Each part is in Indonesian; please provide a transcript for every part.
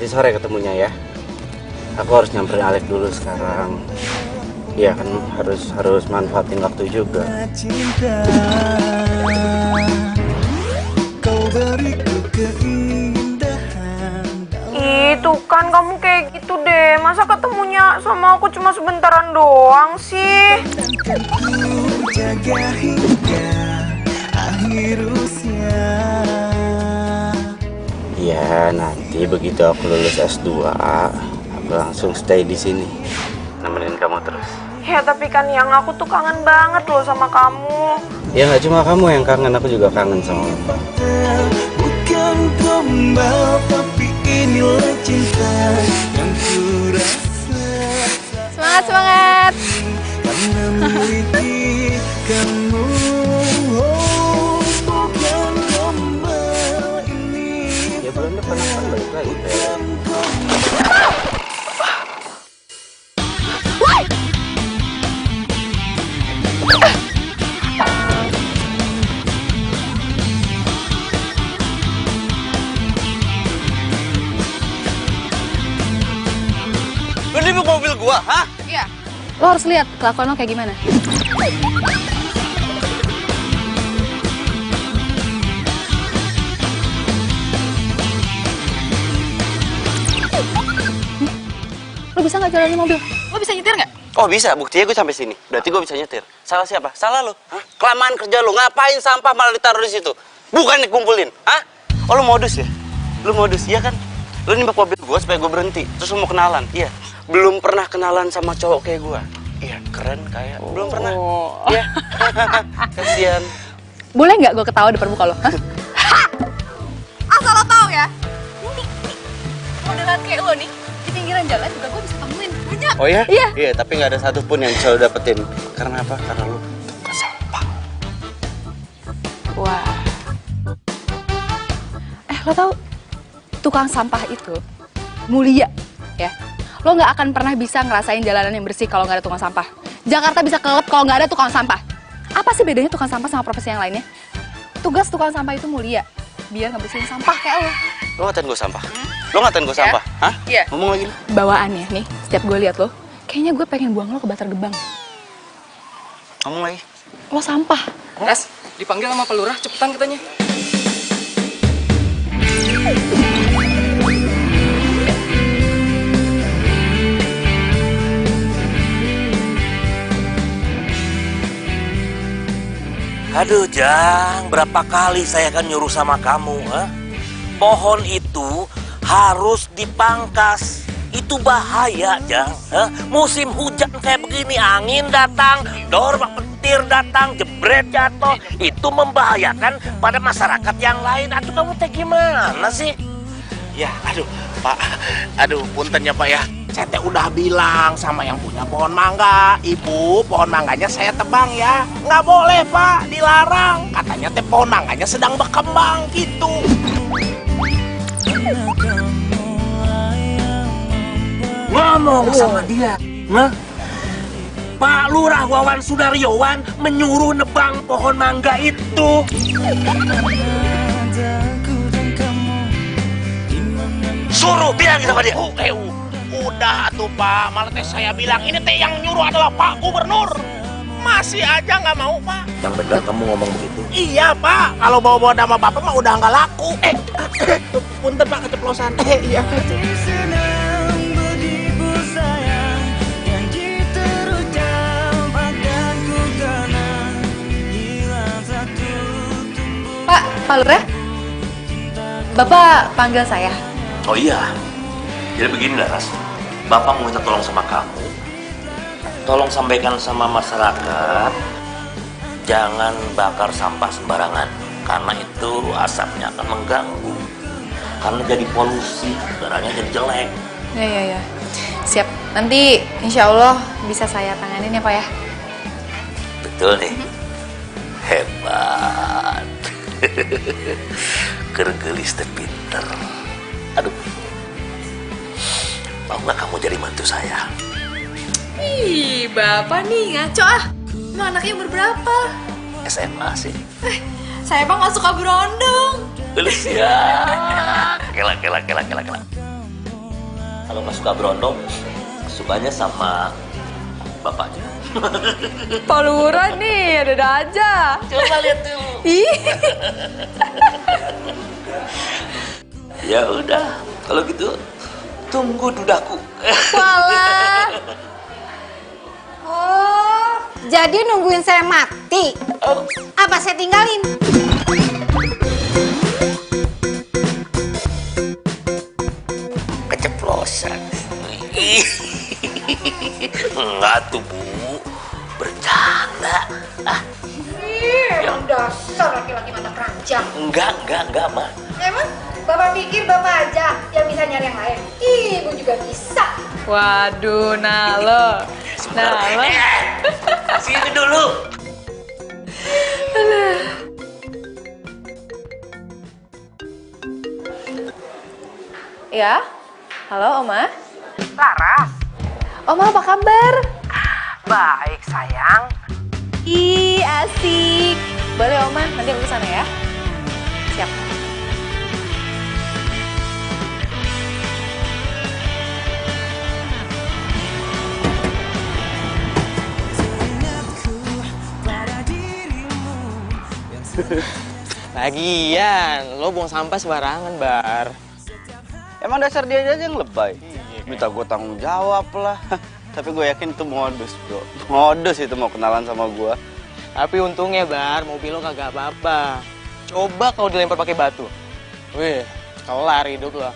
sore ketemunya ya. Aku harus nyamperin Alek dulu sekarang. Iya kan harus manfaatin waktu juga. Itu kan kamu kayak gitu deh. Masa ketemunya sama aku cuma sebentaran doang sih? Iya, nanti begitu aku lulus S2, aku langsung stay di sini. Nemenin kamu terus. Ya tapi kan yang aku tuh kangen banget loh sama kamu. Ya nggak cuma kamu yang kangen, aku juga kangen sama kamu. Bukan gombal, tapi inilah cinta yang kurasa. Semangat, semangat. Karena memiliki kamu. Oh, bukan gombal ini. Ya bulan depan akan balik lagi. Lu nibuk mobil gua, hah? Iya. Lo harus lihat kelakuan lo kayak gimana. Lo bisa nggak jalanin mobil? Lo bisa nyetir nggak? Oh bisa, buktinya gue sampai sini. Berarti gue bisa nyetir. Salah siapa? Salah lu. Hah? Kelamaan kerja lu. Ngapain sampah malah ditaruh di situ? Bukan dikumpulin. Hah? Oh lu modus ya? Lu modus, iya kan? Lu nimbak mobil gue supaya gue berhenti. Terus lu mau kenalan. Iya. Belum pernah kenalan sama cowok kayak gue. Iya, keren kayak. Belum pernah. Iya. Kasian. Boleh nggak gue ketawa depan muka lo? Hah? Asal lo tau ya, nih, modelan kayak lo nih, di pinggiran jalan juga gue bisa temuin. Banyak. Oh ya? Iya. Iya, tapi nggak ada satupun yang bisa lu dapetin. Karena apa? Karena lu tukang sampah. Wah. Lo tau, tukang sampah itu mulia, ya. Lo nggak akan pernah bisa ngerasain jalanan yang bersih kalau nggak ada tukang sampah. Jakarta bisa kelelep kalau nggak ada tukang sampah. Apa sih bedanya tukang sampah sama profesi yang lainnya? Tugas tukang sampah itu mulia, biar ngebersihin sampah kayak lo. Lo ngatain gue sampah? Lo ngatain gue sampah? Hah? Iya. Ngomong lagi. Bawaannya nih, setiap gue lihat lo, kayaknya gue pengen buang lo ke Bantar Gebang. Ngomong lagi. Lo sampah. Ras, dipanggil sama Pak Lurah, cepetan katanya. Aduh Jang, berapa kali saya akan nyuruh sama kamu, pohon itu harus dipangkas. Itu bahaya Jang, musim hujan kayak begini, angin datang, dormak petir datang, jebret jatuh, itu membahayakan pada masyarakat yang lain. Aduh kamu teh gimana sih? Ya, aduh Pak, aduh punten ya Pak ya. Saya teh udah bilang sama yang punya pohon mangga, Ibu, pohon mangganya saya tebang ya. Nggak boleh Pak, dilarang. Katanya teh pohon mangganya sedang berkembang gitu. Ngomong sama dia, Pak Lurah Wawan Sudaryowan menyuruh nebang pohon mangga itu. Suruh bilang sama dia. Udah tuh Pak, malah teh saya bilang ini teh yang nyuruh adalah Pak Gubernur. Masih aja nggak mau Pak. Yang benar kamu ngomong begitu. Iya Pak, kalau bawa-bawa nama Bapak mah udah nggak laku. Punten Pak keceplosan. Iya. Pak Lurah, Bapak panggil saya. Oh iya, jadi begini Laras, Bapak mau minta tolong sama kamu. Tolong sampaikan sama masyarakat, jangan bakar sampah sembarangan, karena itu asapnya akan mengganggu. Karena jadi polusi, udaranya jadi jelek. Ya. Siap, nanti insya Allah bisa saya tanganin ya Pak ya. Betul nih, hebat. Gergelis teh pinter. Aduh, mau nggak kamu jadi mantu saya? Ih, Bapak nih ngaco ah. Emang anaknya umur berapa? SMA sih. Saya emang gak suka berondong. Lulus ya. Kela. kalau nggak suka berondong, sukanya sama bapaknya. Pak Lurah nih, ada aja. Coba lihat dulu. Ih. Ya udah, kalau gitu tunggu dudaku. Walah. Oh, jadi nungguin saya mati? Apa saya tinggalin? Keceplosan. Enggak tuh, Bu. Bercanda. Yang dasar laki-laki mata keranjang. Enggak, Ma. Emang Bapak pikir Bapak aja yang bisa nyari yang lain? Ibu juga bisa. Waduh, Nalo. Nalo. Sini dulu. Ya, halo Oma. Laras, Oma apa kabar? baik sayang. Ih, asik. Boleh Oma, nanti aku kesana ya. Siap. Lagian, lo buang sampah sembarangan, Bar. Emang dasar dia aja yang lebay. Minta gue tanggung jawab lah. Tapi gue yakin itu modus, bro. Modus itu mau kenalan sama gue. Tapi untungnya, Bar, mobil lo kagak apa-apa. Coba kalau dilempar pakai batu. Wih, kelar hidup lo.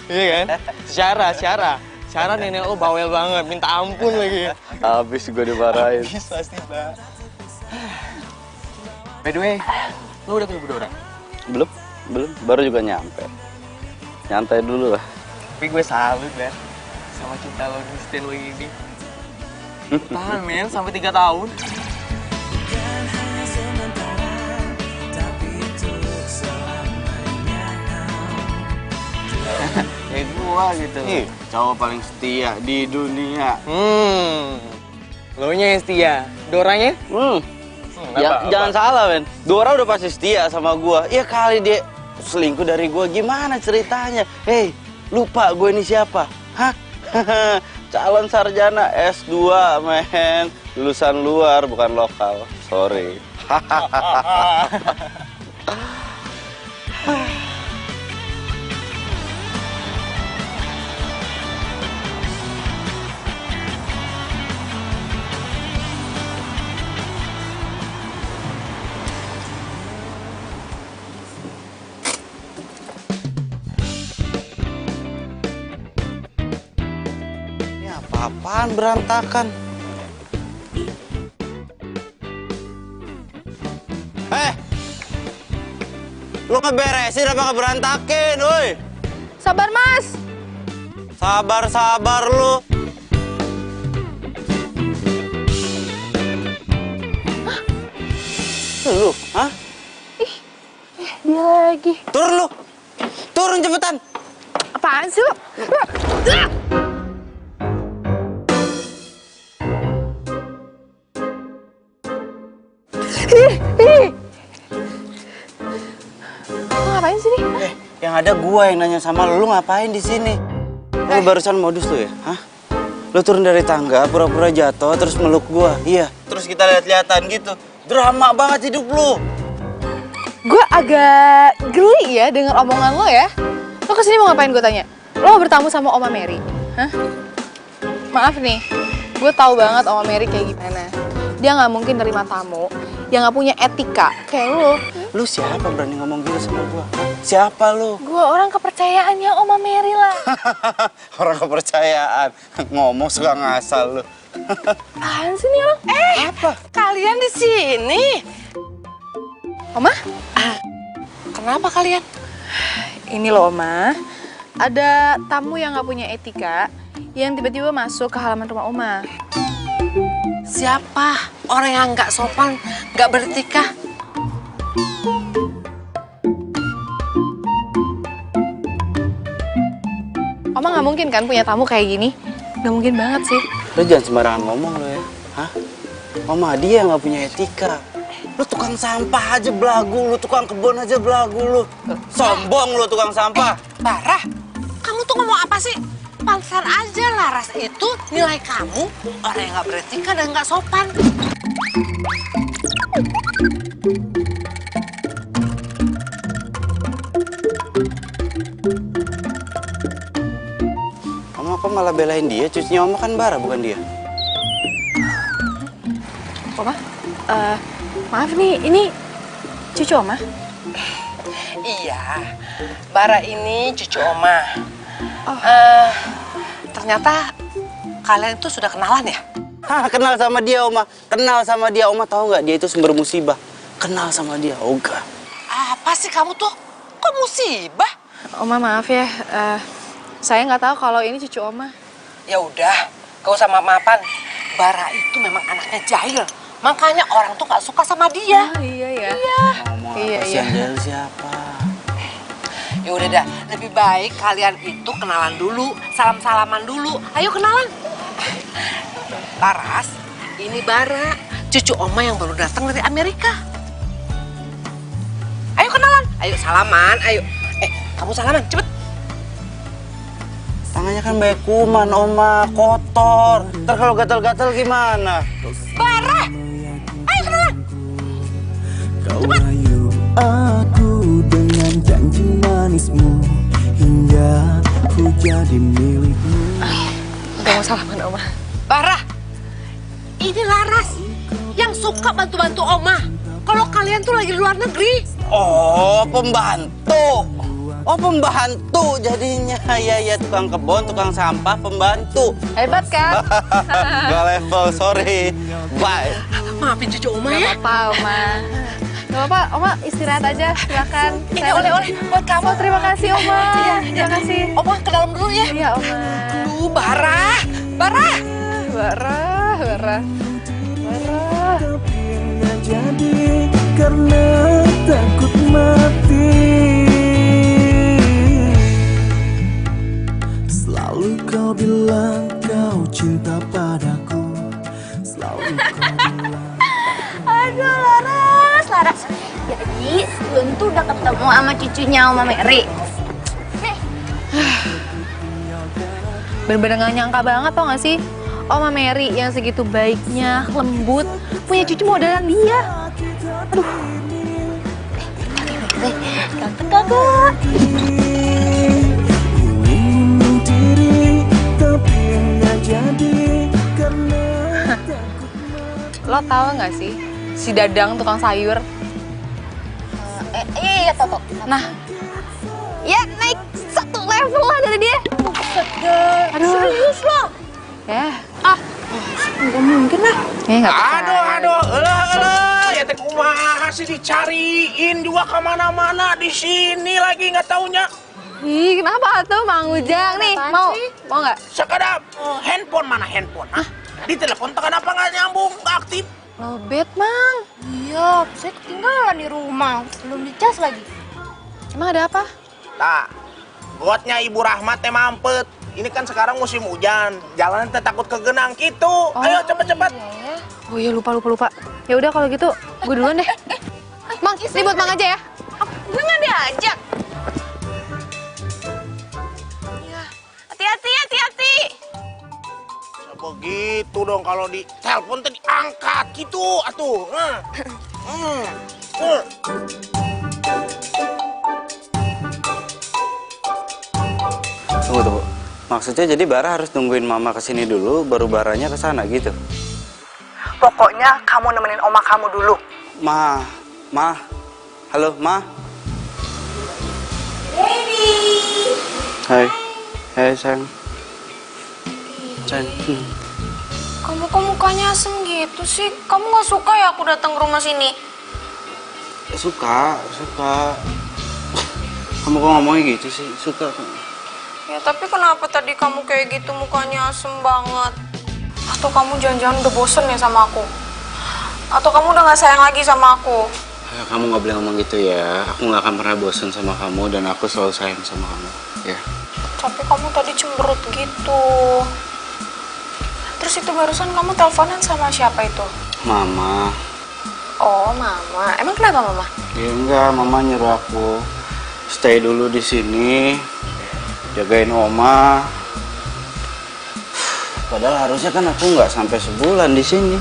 Iya kan? Secara nenek lo bawel banget, minta ampun lagi. Habis gue dimarahin. Habis pasti, Bar. By the way, lo udah ketemu Dora? Belum. Baru juga nyampe. Nyantai dulu lah. Tapi gue salut, Bar, sama cinta lo di stand lo ini. Tahan, men, sampai 3 tahun. Kayak gua gitu. Cowok paling setia di dunia. Lo nya yang setia, Doranya? Jangan salah, men. Dora udah pasti setia sama gua. Ya kali dia selingkuh dari gua, gimana ceritanya? Hei, lupa gue ini siapa? Hah? Calon sarjana S2, men. Lulusan luar, bukan lokal. Sorry. Apaan berantakan? Lu ngeberesin apa ngeberantakin, woi? Sabar, Mas. Sabar lu. Lu, hah? Dia lagi. Turun lu. Turun cepetan. Apaan sih lo? Lo ngapain sih nih? Yang ada gua yang nanya sama lu ngapain di sini? Lu barusan modus lu ya? Hah? Lu turun dari tangga, pura-pura jatuh, terus meluk gua. Iya. Terus kita lihat-lihatan gitu. Drama banget hidup lu. Gue agak geli ya dengan omongan lo ya. Lo kesini mau ngapain gue tanya? Lo mau bertamu sama Oma Mary? Hah? Maaf nih, gue tahu banget Oma Mary kayak gimana. Dia nggak mungkin nerima tamu yang nggak punya etika kayak lo. Lu siapa berani ngomong gitu sama gua? Hah? Siapa lu? Gue orang kepercayaannya Oma Mary lah. Orang kepercayaan. Ngomong suka ngasal lu. Apaan sih nih orang? Apa? Kalian di sini? Oma? Kenapa kalian? Ini loh Oma, ada tamu yang nggak punya etika yang tiba-tiba masuk ke halaman rumah Oma. Siapa orang yang nggak sopan, nggak beretika? Oma nggak mungkin kan punya tamu kayak gini? Nggak mungkin banget sih. Lu jangan sembarangan ngomong lu ya. Hah? Oma dia nggak punya etika. Lu tukang sampah aja belagu, lu tukang kebun aja belagu lu. Sombong lu tukang sampah. Barah, kamu tuh tuh ngomong apa sih? Pantesan aja Laras itu nilai kamu orang yang nggak beretika dan nggak sopan. Oma kok malah belain dia? Cucunya Oma kan Bara, bukan dia. Oma, maaf nih, ini cucu Oma? Iya, Bara ini cucu Oma. Ternyata kalian itu sudah kenalan ya? Hah, kenal sama dia Oma. Kenal sama dia Oma, tahu nggak? Dia itu sumber musibah. Kenal sama dia, Oga. Apa sih kamu tuh? Kok musibah? Oma maaf ya, saya nggak tahu kalau ini cucu Oma. Ya udah, gak usah maaf-maafan. Bara itu memang anaknya jahil. Makanya orang tuh nggak suka sama dia. Oh, iya ya. Iya. Kasihan jahil siapa? Ya udah dah, lebih baik kalian itu kenalan dulu, salam-salaman dulu. Ayo kenalan. Laras, ini Bara, cucu Oma yang baru datang dari Amerika. Ayo kenalan, ayo salaman, ayo. Kamu salaman, cepet. Tangannya kan banyak kuman, Oma, kotor. Ntar kalau gatal-gatal gimana? Bara, ayo kenalan. Kau rayu aku dengan janji manismu hingga ku jadi milikmu. Udah mau salaman Oma. Bara, ini Laras yang suka bantu-bantu Oma. Kalau kalian tuh lagi di luar negeri. Oh, pembantu. Oh, pembantu jadinya. Ya, tukang kebun, tukang sampah, pembantu. Hebat kan? Gak level, sorry. Bye. Maafin cucu Oma ya. Gak apa-apa Oma. Gak apa-apa, Oma istirahat aja, silakan. Ini oleh-oleh buat kamu. Oh, terima kasih Oma. Terima kasih. Oma ke dalam dulu ya. Iya Oma. Bara. Bara. Tapi nggak jadi karena takut mati. Selalu kau bilang kau cinta padaku. Selalu kau bilang. Aduh, Laras. Jadi, Lun tuh udah ketemu sama cucunya Oma Mary. Bener-bener gak nyangka banget tau gak sih? Oma Mary yang segitu baiknya, lembut, punya cucu modelan dia. Aduh. Kakak. Ingin diri tapi nggak jadi karena takut. Lo tau gak sih? Si Dadang tukang sayur. Iya, Toto. Nah, ya naik satu level lah dari dia. Aduh. Serius lo? Ya. Nggak mungkin lah. Nggak percaya. Aduh, ya teh kumaha sih dicariin juga kemana-mana di sini lagi nggak taunya. Ih, kenapa tuh Mang Ujang nih? Mau nggak? Sekedar handphone mana handphone? Hah? Di telepon kenapa nggak nyambung, nggak aktif? Lobet, Mang. Iya, saya ketinggalan di rumah. Belum dicas lagi. Emang ada apa? Tak, gotnya Ibu Rahmat teh mampet. Ini kan sekarang musim hujan, jalanan teh takut kegenang gitu. Ayo cepet-cepet. Oh iya, lupa. Ya udah kalau gitu, gue duluan deh. Mang, ini buat Mang aja ya. Gue nggak diajak. Hati-hati. Begitu dong kalau di telepon teh diangkat gitu atuh. Tunggu. Maksudnya jadi Bara harus nungguin Mama kesini dulu, baru Baranya kesana gitu? Pokoknya kamu nemenin oma kamu dulu. Ma. Halo, Ma. Baby. Hai sayang. Kamu kok mukanya asem gitu sih? Kamu nggak suka ya aku datang ke rumah sini? Suka. Kamu kok ngomongnya gitu sih? Suka. Ya tapi kenapa tadi kamu kayak gitu mukanya asem banget? Atau kamu jangan-jangan udah bosen ya sama aku? Atau kamu udah gak sayang lagi sama aku? Kamu nggak boleh ngomong gitu ya. Aku nggak akan pernah bosen sama kamu dan aku selalu sayang sama kamu. Ya. Tapi kamu tadi cemberut gitu. Terus itu barusan kamu teleponan sama siapa itu? Mama. Oh, Mama. Emang kenapa Mama? Ya enggak, Mama nyuruh aku stay dulu di sini jagain Oma. Padahal harusnya kan aku nggak sampai sebulan di sini.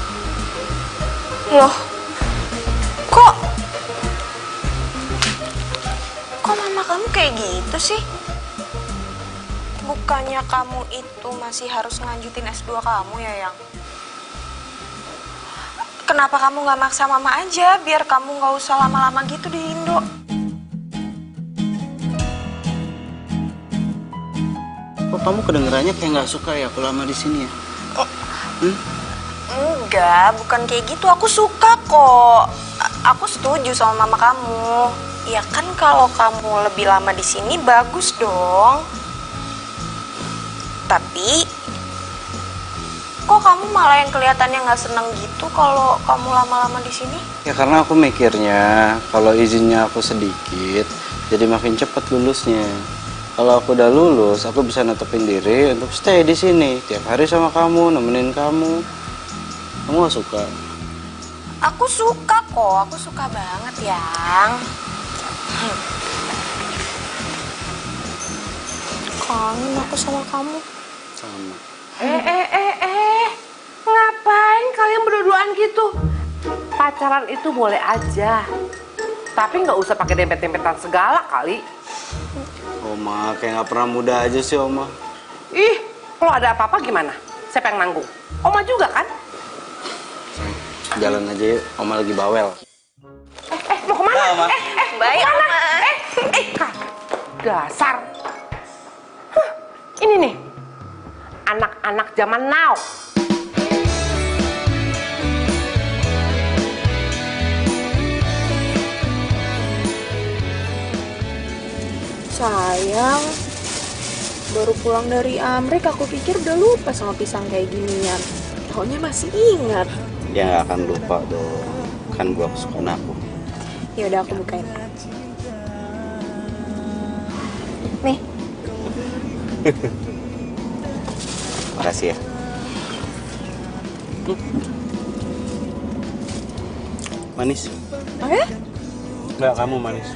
Loh, kok mama kamu kayak gitu sih? Bukannya kamu itu masih harus ngelanjutin S2 kamu ya, Yang? Kenapa kamu nggak maksa mama aja biar kamu nggak usah lama-lama gitu di Indo? Kok kamu kedengerannya kayak nggak suka ya aku lama di sini ya? Enggak, bukan kayak gitu. Aku suka kok. Aku setuju sama mama kamu. Ya kan kalau kamu lebih lama di sini bagus dong. Tapi kok kamu malah yang kelihatannya nggak seneng gitu kalau kamu lama-lama di sini? Ya karena aku mikirnya kalau izinnya aku sedikit, jadi makin cepat lulusnya. Kalau aku udah lulus, aku bisa netepin diri untuk stay di sini tiap hari sama kamu, nemenin kamu. Kamu gak suka? Aku suka kok, aku suka banget, Yang. Kangen aku sama kamu. Sama. Ngapain kalian berdua-duaan gitu? Pacaran itu boleh aja, tapi nggak usah pakai dempet-dempetan segala kali. Oma, kayak nggak pernah muda aja sih Oma. Ih, kalau ada apa-apa gimana? Siapa yang nanggung? Oma juga kan? Jalan aja yuk, Oma lagi bawel. Mau kemana? Oma. Baik, Oma. Dasar. Ini nih, anak-anak zaman now. Sayang, baru pulang dari Amerika, aku pikir udah lupa sama pisang kayak ginian. Taunya masih ingat. Ya nggak akan lupa dong, kan gua kesukaan aku. Ya udah aku bukain. Nih. Makasih ya. Manis? Oh ya? Nggak, kamu manis.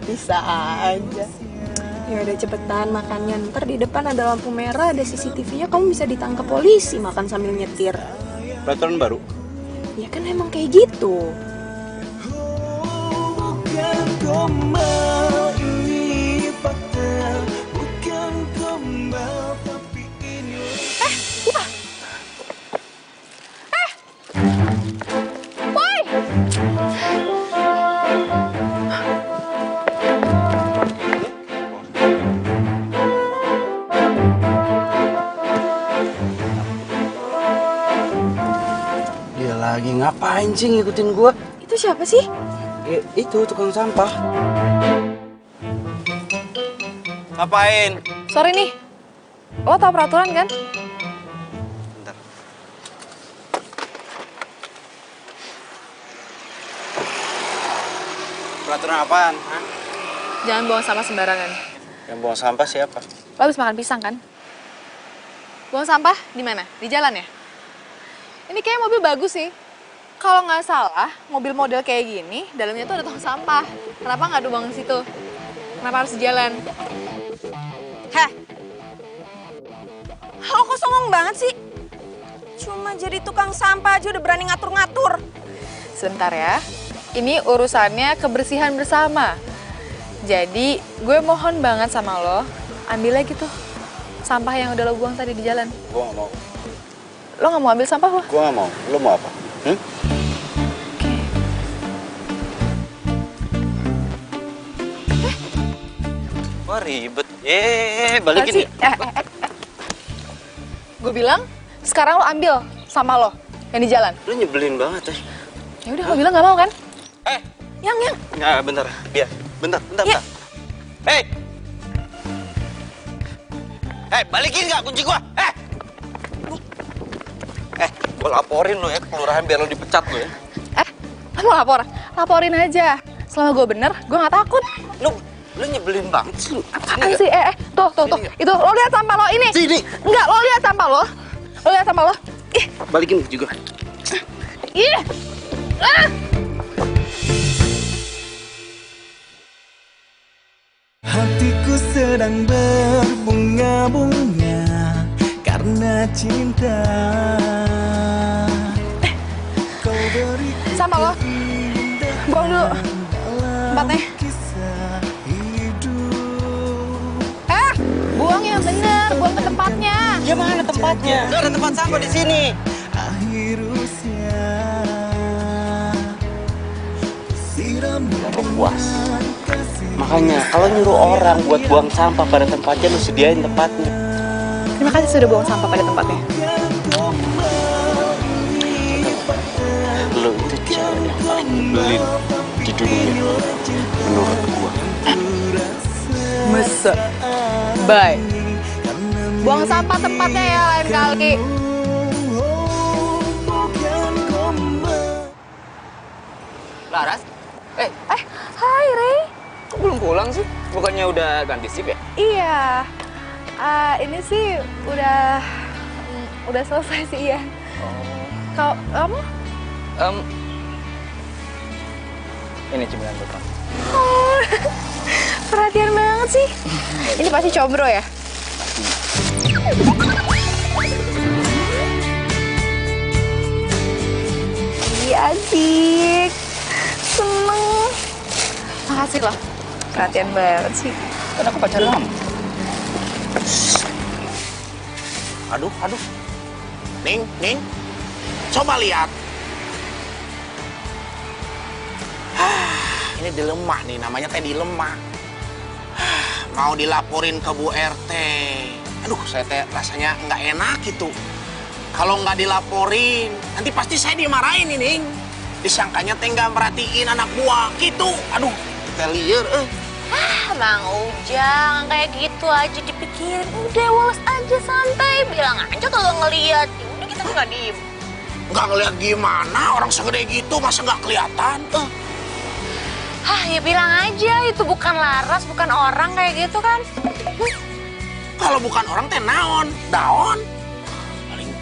Bisa aja. Ya udah cepetan makannya. Ntar di depan ada lampu merah, ada CCTV-nya, kamu bisa ditangkap polisi makan sambil nyetir. Peraturan baru? Ya kan emang kayak gitu. Bukan gombal, ini fakta. Bukan gombal, tapi ini Boy! Dia lagi ngapain sih ngikutin gua? Itu siapa sih? Itu tukang sampah. Ngapain? Sorry nih, lo tau peraturan kan? Bentar. Peraturan apaan? Hah? Jangan buang sampah sembarangan. Yang buang sampah siapa? Lo habis makan pisang kan? Buang sampah di mana? Di jalan ya? Ini kayak mobil bagus sih. Kalau nggak salah, mobil model kayak gini, dalamnya tuh ada tong sampah. Kenapa nggak dibuang di situ? Kenapa harus di jalan? Heh. Lo kok songong banget sih? Cuma jadi tukang sampah aja udah berani ngatur-ngatur. Sebentar ya. Ini urusannya kebersihan bersama. Jadi, gue mohon banget sama lo, ambil lagi tuh sampah yang udah lo buang tadi di jalan. Gua nggak mau. Lo nggak mau ambil sampah lo? Gua nggak mau. Lo mau apa? Wah ribet. Balikin ya. Gue bilang, sekarang lo ambil sampah lo yang di jalan. Lu nyebelin banget ya. Ya udah, lo bilang nggak mau kan? Yang. Nggak, bentar. Biar. Bentar. Ya. Hei, balikin nggak kunci gua? Gua laporin lo ya ke kelurahan biar lo dipecat lo ya. Lo mau lapor? Laporin aja. Selama gue bener, gue nggak takut. Lu nyebelin banget sih lu. Apaan sih? Tuh. Itu, lo lihat sampah lo ini. Sini. Enggak, lo lihat sampah lo. Lo lihat sampah lo. Ih. Balikin kunci gua. Ih. hatiku sedang berbunga-bunga karena cinta. Kau beri Sampah lo. Buang dulu. Tempatnya. kisah hidup. Buang yang bener, buang ke tempatnya. Ya mana tempatnya? Gak ada tempat sampah di sini. Akhir usia siram Puas. Makanya kalau nyuruh orang buat buang sampah pada tempatnya, lu sediain tempatnya. Terima kasih sudah buang sampah pada tempatnya. Lu itu cewek yang paling nyebelin di dunia menurut gua. Masa? Bye. Buang sampah tempatnya ya lain kali. Laras? Hai Ray. Kok belum pulang sih? Bukannya udah ganti shift ya? Iya. Ini sih udah selesai sih ya. Kamu? Ini cemilan buat kamu. Oh, perhatian banget sih. Ini pasti combro ya? Iya asik. Seneng. Makasih loh. Perhatian banget sih. Kan aku pacar kamu. Aduh. Ning. Coba lihat. Ini dilemah nih, namanya teh dilemah. Mau dilaporin ke Bu RT. Aduh, saya teh rasanya nggak enak gitu. Kalau nggak dilaporin, nanti pasti saya dimarahin ini. Disangkanya teh nggak merhatiin anak buah gitu. Aduh, teh liar. Bang Ujang, kayak gitu aja dipikirin. Udah, walas aja, santai. Bilang aja kalau ngeliat. Ya udah, kita nggak diem. Nggak ngeliat gimana, orang segede gitu masa nggak kelihatan? Ya bilang aja, itu bukan Laras, bukan orang kayak gitu kan. Kalau bukan orang teh naon, daon.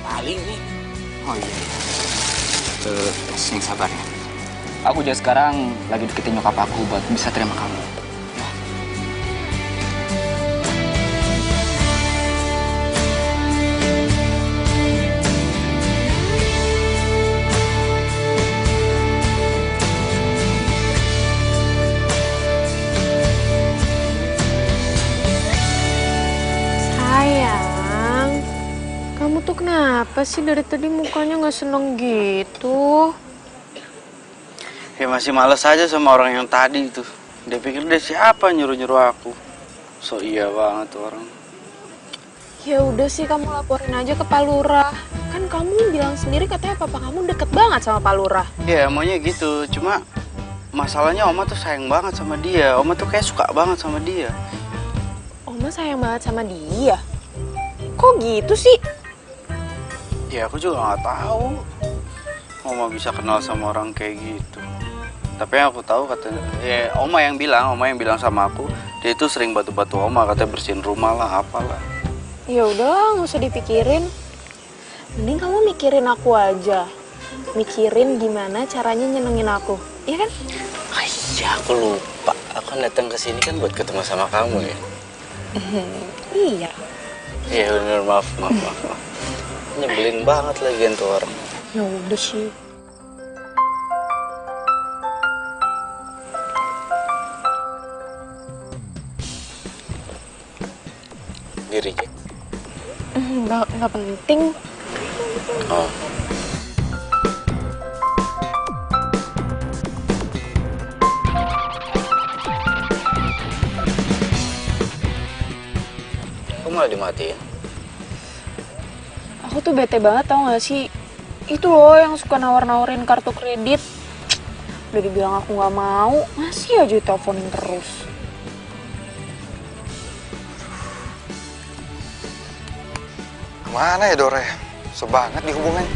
Paling nih. Oh iya. Yang sabar ya. Aku juga sekarang lagi deketin nyokap aku buat bisa terima kamu. Sayang, kamu tuh kenapa sih dari tadi mukanya nggak seneng gitu? Ya masih males aja sama orang yang tadi itu. Dia pikir dia siapa nyuruh-nyuruh aku. So iya banget tuh orang. Ya udah sih, kamu laporin aja ke Pak Lurah. Kan kamu bilang sendiri katanya papa kamu deket banget sama Pak Lurah. Ya maunya gitu, cuma masalahnya Oma tuh sayang banget sama dia. Oma tuh kayak suka banget sama dia. Oma sayang banget sama dia. Kok gitu sih? Ya aku juga nggak tahu. Oma bisa kenal sama orang kayak gitu. Tapi yang aku tahu katanya, ya Oma yang bilang sama aku, dia itu sering batu-batu Oma, katanya bersihin rumah lah, apalah. Ya udahlah, nggak usah dipikirin. Mending kamu mikirin aku aja. Mikirin gimana caranya nyenengin aku, iya kan? Iya, aku lupa. Aku kan datang ke sini kan buat ketemu sama kamu ya. Iya. Iya bener, maaf. Nyebelin banget lagi tuh orang. Ya udah sih. Diri Nggak penting. Oh. Kok malah dimatiin? Aku tuh bete banget, tau gak sih? Itu loh yang suka nawar-nawarin kartu kredit. Udah dibilang aku nggak mau, masih aja teleponin terus. Kemana ya Dore? Sebanget dihubungin.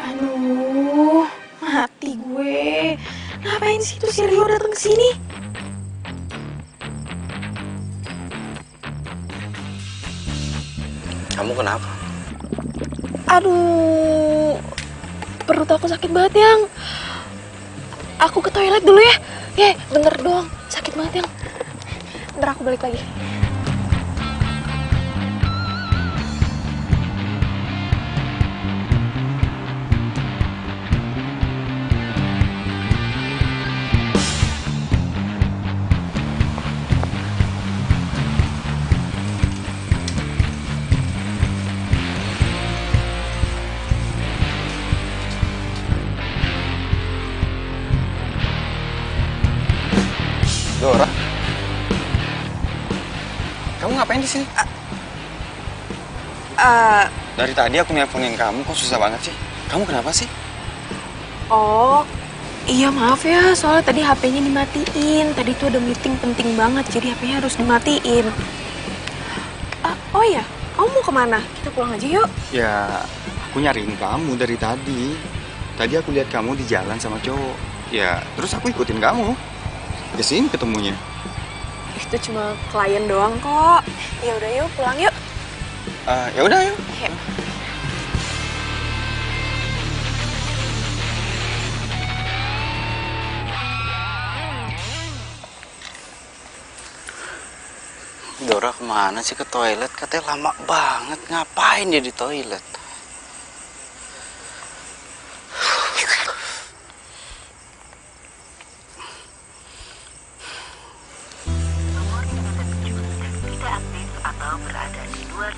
Aduh, mati gue. Ngapain sih tuh si Rio datang ke sini? Kamu kenapa? Aduh, perut aku sakit banget, Yang. aku ke toilet dulu ya. Ya, bentar doang. Sakit banget, Yang. Bentar aku balik lagi. Dora, kamu ngapain di sini? Dari tadi aku nelponin kamu, kok susah banget sih? Kamu kenapa sih? Oh, iya maaf ya, soalnya tadi HP-nya dimatiin. Tadi tuh ada meeting penting banget, jadi HP-nya harus dimatiin. Oh iya, kamu mau kemana? Kita pulang aja yuk. Ya, aku nyariin kamu dari tadi. Tadi aku lihat kamu di jalan sama cowok. Ya, terus aku ikutin kamu. Ke sini ketemunya. Itu cuma klien doang kok. Ya udah yuk, pulang yuk. Ya udah yuk. Yuk. Dora kemana sih ke toilet? Katanya lama banget. Ngapain dia di toilet?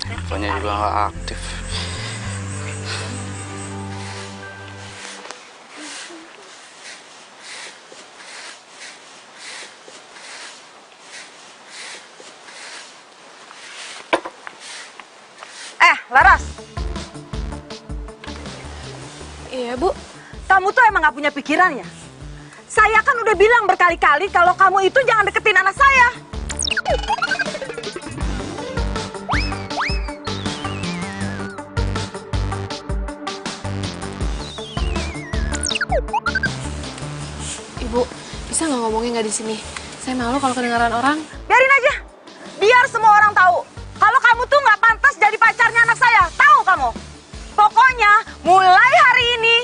Teleponnya juga nggak aktif. Laras, Iya, Bu. kamu tuh emang gak punya pikiran ya? Saya kan udah bilang berkali-kali kalau kamu itu jangan deketin anak saya. Ibu, bisa nggak ngomongnya nggak di sini? Saya malu kalau kedengaran orang. Biarin aja, biar semua orang tahu kalau kamu tuh nggak pantas jadi pacarnya anak saya. Tahu kamu? Pokoknya mulai hari ini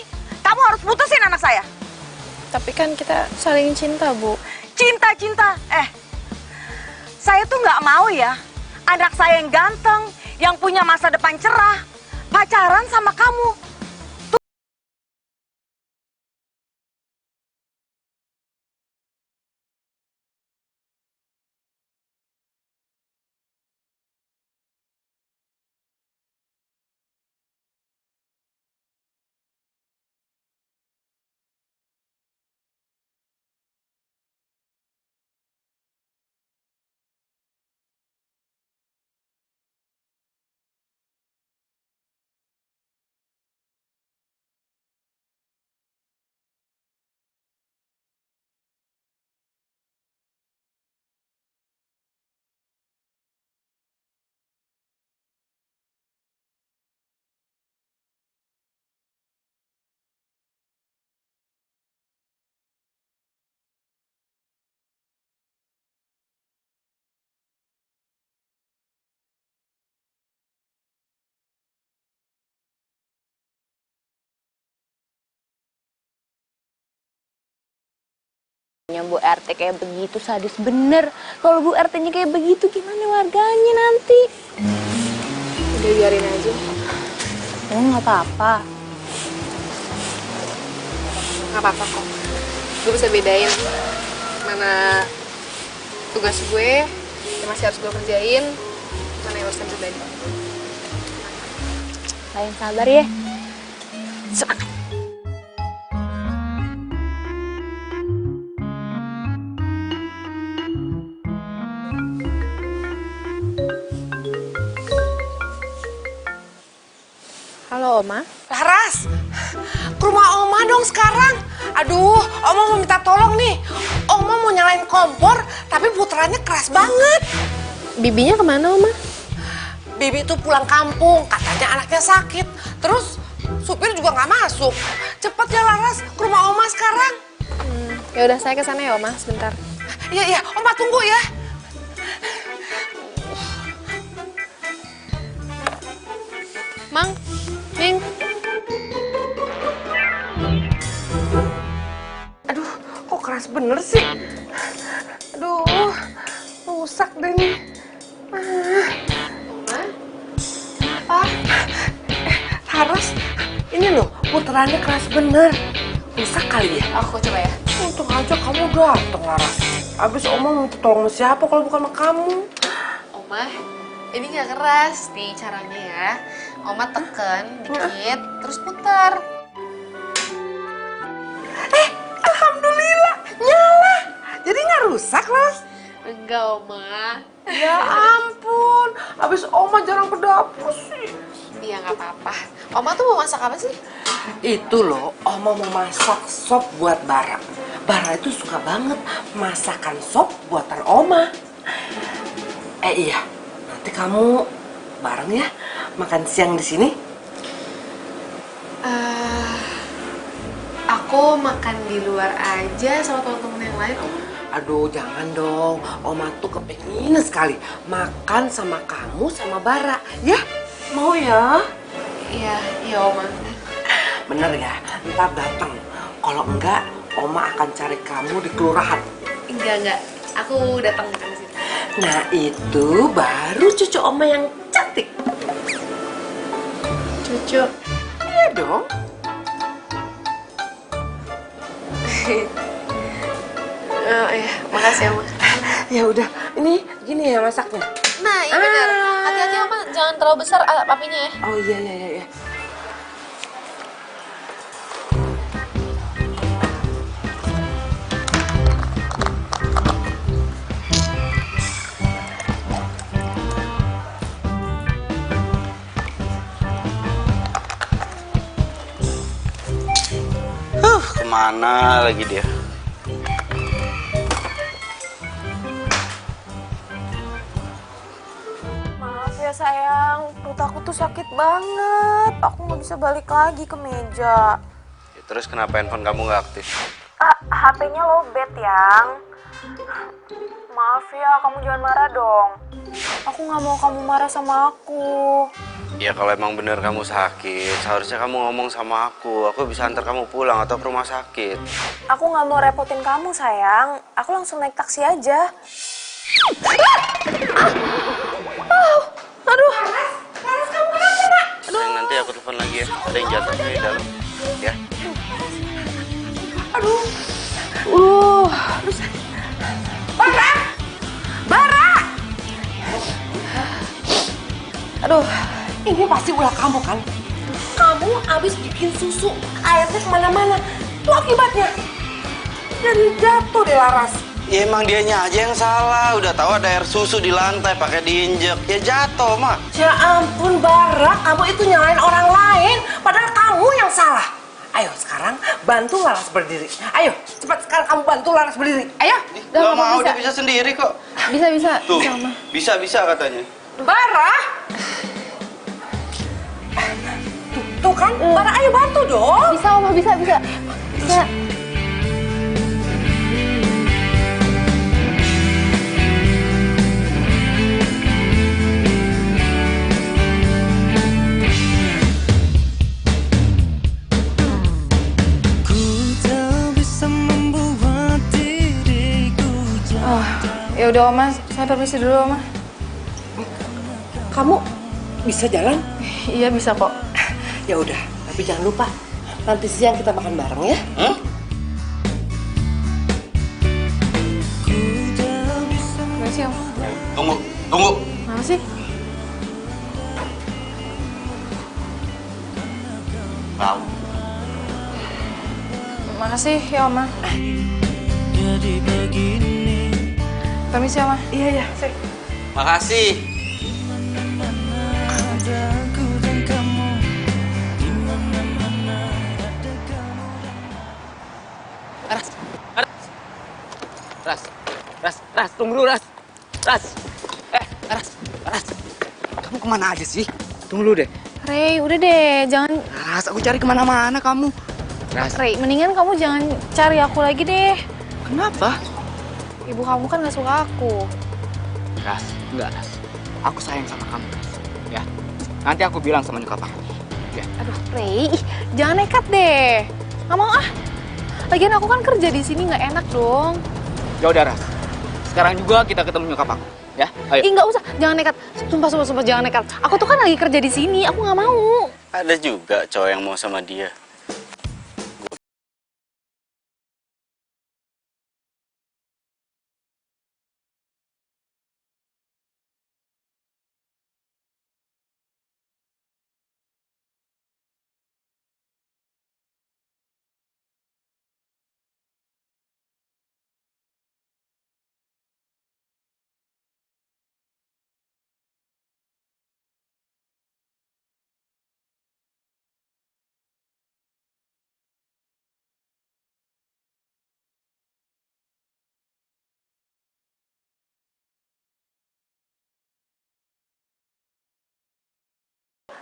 kamu harus putusin anak saya. Tapi kan kita saling cinta, Bu. Cinta-cinta, saya tuh nggak mau ya anak saya yang ganteng, yang punya masa depan cerah, pacaran sama kamu. Bu RT kayak begitu sadis bener. Kalau Bu RT-nya kayak begitu gimana warganya nanti? Udah biarin aja. Nggak apa-apa. Nggak apa-apa kok. Gue bisa bedain mana tugas gue yang masih harus gue kerjain, mana yang urusan pribadi. Kalian sabar ya. Semangat. Halo, Oma. Laras, ke rumah Oma dong sekarang. Aduh, Oma mau minta tolong nih. Oma mau nyalain kompor, tapi puterannya keras banget. Bibinya kemana, Oma? Bibi tuh pulang kampung, katanya anaknya sakit. Terus supir juga nggak masuk. Cepet ya Laras, ke rumah Oma sekarang. Ya udah, saya ke sana ya, Oma, sebentar. Iya, iya, Oma tunggu ya. Mang, Ning. Aduh, bener sih. Aduh, rusak deh nih. Apa? Laras, ini loh puterannya keras bener. Rusak kali ya? Aku coba ya. Untung aja kamu dateng, Laras. Abis Oma minta tolong sama siapa kalau bukan sama kamu? Oma, ini nggak keras nih caranya ya. Oma tekan dikit, terus putar. Alhamdulillah, nyala. Jadi nggak rusak, Laras? Enggak, Oma. Ya ampun, abis Oma jarang ke dapur sih. Iya, nggak apa-apa. Oma tuh mau masak apa sih? Itu loh, Oma mau masak sop buat Bara. Bara itu suka banget masakan sop buatan Oma. Iya, nanti kamu bareng ya makan siang di sini. Aku makan di luar aja sama teman-teman yang lain, Oma. Aduh, jangan dong. Oma tuh kepengen sekali makan sama kamu sama Bara. Ya, mau ya? Iya, Oma. Bener ya, ntar datang. Kalau enggak, Oma akan cari kamu di kelurahan. Enggak. Aku datang ke situ. Nah, itu baru cucu Oma yang cantik. Cucu. Iya dong. Iya, makasih, Oma. Ya udah, ini gini ya masaknya. Nah, iya benar. Hati-hati, Oma. Jangan terlalu besar apinya ya. Oh iya. Kemana lagi dia? Maaf ya sayang, perut aku tuh sakit banget. Aku nggak bisa balik lagi ke meja. Ya, terus kenapa handphone kamu nggak aktif? HP-nya lowbat, Yang. Maaf ya, kamu jangan marah dong. Aku nggak mau kamu marah sama aku. Ya kalau emang bener kamu sakit, seharusnya kamu ngomong sama aku. Aku bisa antar kamu pulang atau ke rumah sakit. Aku nggak mau repotin kamu, sayang. Aku langsung naik taksi aja. Aduh. Laras, kamu kenapa, Nak? Sayang, nanti aku telepon lagi ya. Ada yang jatuh di dalam. Ya. Aduh. Bara! Aduh. Ini pasti ulah kamu kan? Kamu abis bikin susu, airnya kemana-mana. Itu akibatnya. Jadi jatuh deh, Laras. Ya emang dianya aja yang salah. Udah tahu ada air susu di lantai, pakai diinjek. Ya jatuh, Mak. Ya ampun, Bara, kamu itu nyalain orang lain. Padahal kamu yang salah. Ayo sekarang bantu Laras berdiri. Ayo, cepat sekarang kamu bantu Laras berdiri. Ayo. Gak mau, dia bisa sendiri kok. Bisa. Tuh, bisa katanya. Bara! Tuh kan, Bara ayo bantu dong. Bisa, Oma, bisa. Ya udah, Oma, saya permisi dulu, Oma. Kamu bisa jalan? Iya, bisa kok. Ya udah, tapi jangan lupa nanti siang kita makan bareng ya. Makasih, Om. Tunggu. Mana sih? Tahu. Makasih ya, Oma. Permisi, Oma. Iya, sih. Makasih. Ras, tunggu dulu, Ras. Ras. Ras. Kamu kemana aja sih? Tunggu dulu deh. Rey, udah deh, jangan. Ras, aku cari kemana-mana kamu. Rey, mendingan kamu jangan cari aku lagi deh. Kenapa? Ibu kamu kan gak suka aku. Ras, enggak Ras. Aku sayang sama kamu, Ras. Ya, nanti aku bilang sama nyokap aku. Ya. Aduh, Rey, jangan nekat deh. Gak mau ah. Lagian aku kan kerja di sini, nggak enak dong. Ya udah, Ras. Sekarang juga kita ketemu nyokap aku, ya. Ayo. Ih, nggak usah, jangan nekat. Sumpah, jangan nekat. Aku tuh kan lagi kerja di sini, aku nggak mau. Ada juga cowok yang mau sama dia.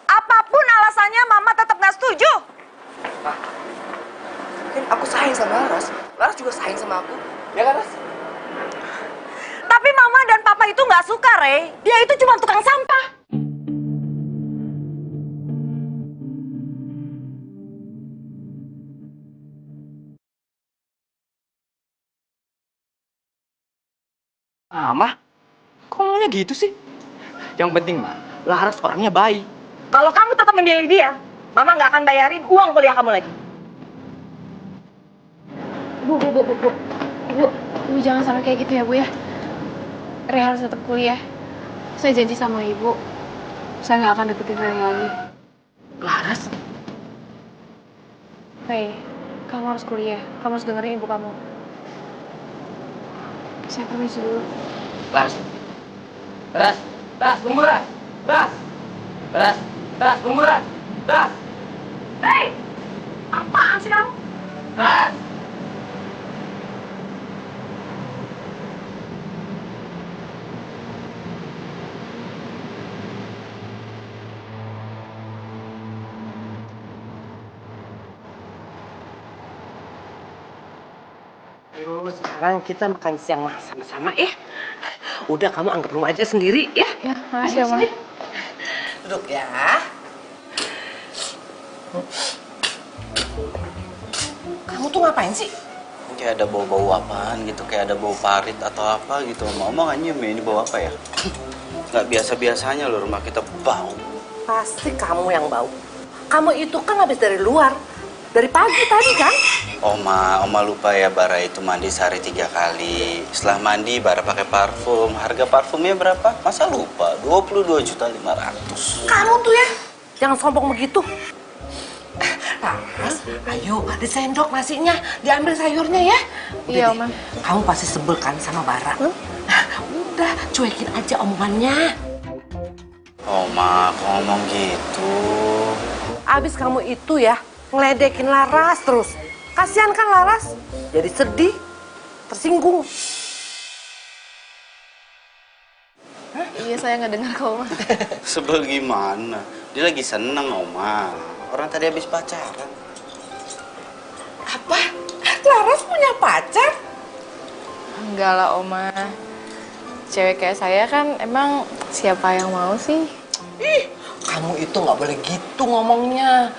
Apapun alasannya, Mama tetap nggak setuju. Kan aku sayang sama Laras. Laras juga sayang sama aku. Ya kan, Ras? Tapi Mama dan Papa itu nggak suka, Rey. Dia itu cuma tukang sampah. Mah, kok ngomongnya gitu sih? Yang penting, Mah, Laras orangnya baik. Kalau kamu tetap memilih dia, Mama nggak akan bayarin uang kuliah kamu lagi. Bu, jangan sampai kayak gitu ya, Bu ya. Rey harus tetap kuliah. Saya janji sama Ibu, saya nggak akan deketin Rey lagi. Laras? Rey, kamu harus kuliah. Kamu harus dengerin ibu kamu. Saya permisi dulu. Ras, tunggu Ras. Ras, tunggu Ras. Rey, apaan sih kamu? Ras. Sekarang kita makan siang sama-sama ya. Udah, kamu anggap rumah aja sendiri ya. Ya, makasih ya, Ma. Duduk ya. Kamu tuh ngapain sih? Kayak ada bau-bau apaan gitu, kayak ada bau parit atau apa gitu. Mama nggak nyium ya, ini bau apa ya? Nggak biasa-biasanya loh rumah kita bau. Pasti kamu yang bau. Kamu itu kan habis dari luar. Dari pagi tadi kan? Oma lupa ya Bara itu mandi sehari 3 kali. Setelah mandi Bara pakai parfum. Harga parfumnya berapa? Masa lupa? 22.500.000. Kamu tuh ya, jangan sombong begitu. Laras, ayo disendok nasinya, diambil sayurnya ya. Iya, Oma. Kamu pasti sebel kan sama Bara? Udah, cuekin aja omongannya. Oma, kok ngomong gitu? Abis kamu itu ya, ngeledekin Laras terus. Kasihan kan Laras, jadi sedih, tersinggung. Iya, saya nggak dengar kok, Oma. Sebel gimana? Dia lagi seneng, Oma. Orang tadi habis pacaran. Apa? Laras punya pacar? Enggak lah, Oma. Cewek kayak saya kan emang siapa yang mau sih? Ih, kamu itu nggak boleh gitu ngomongnya.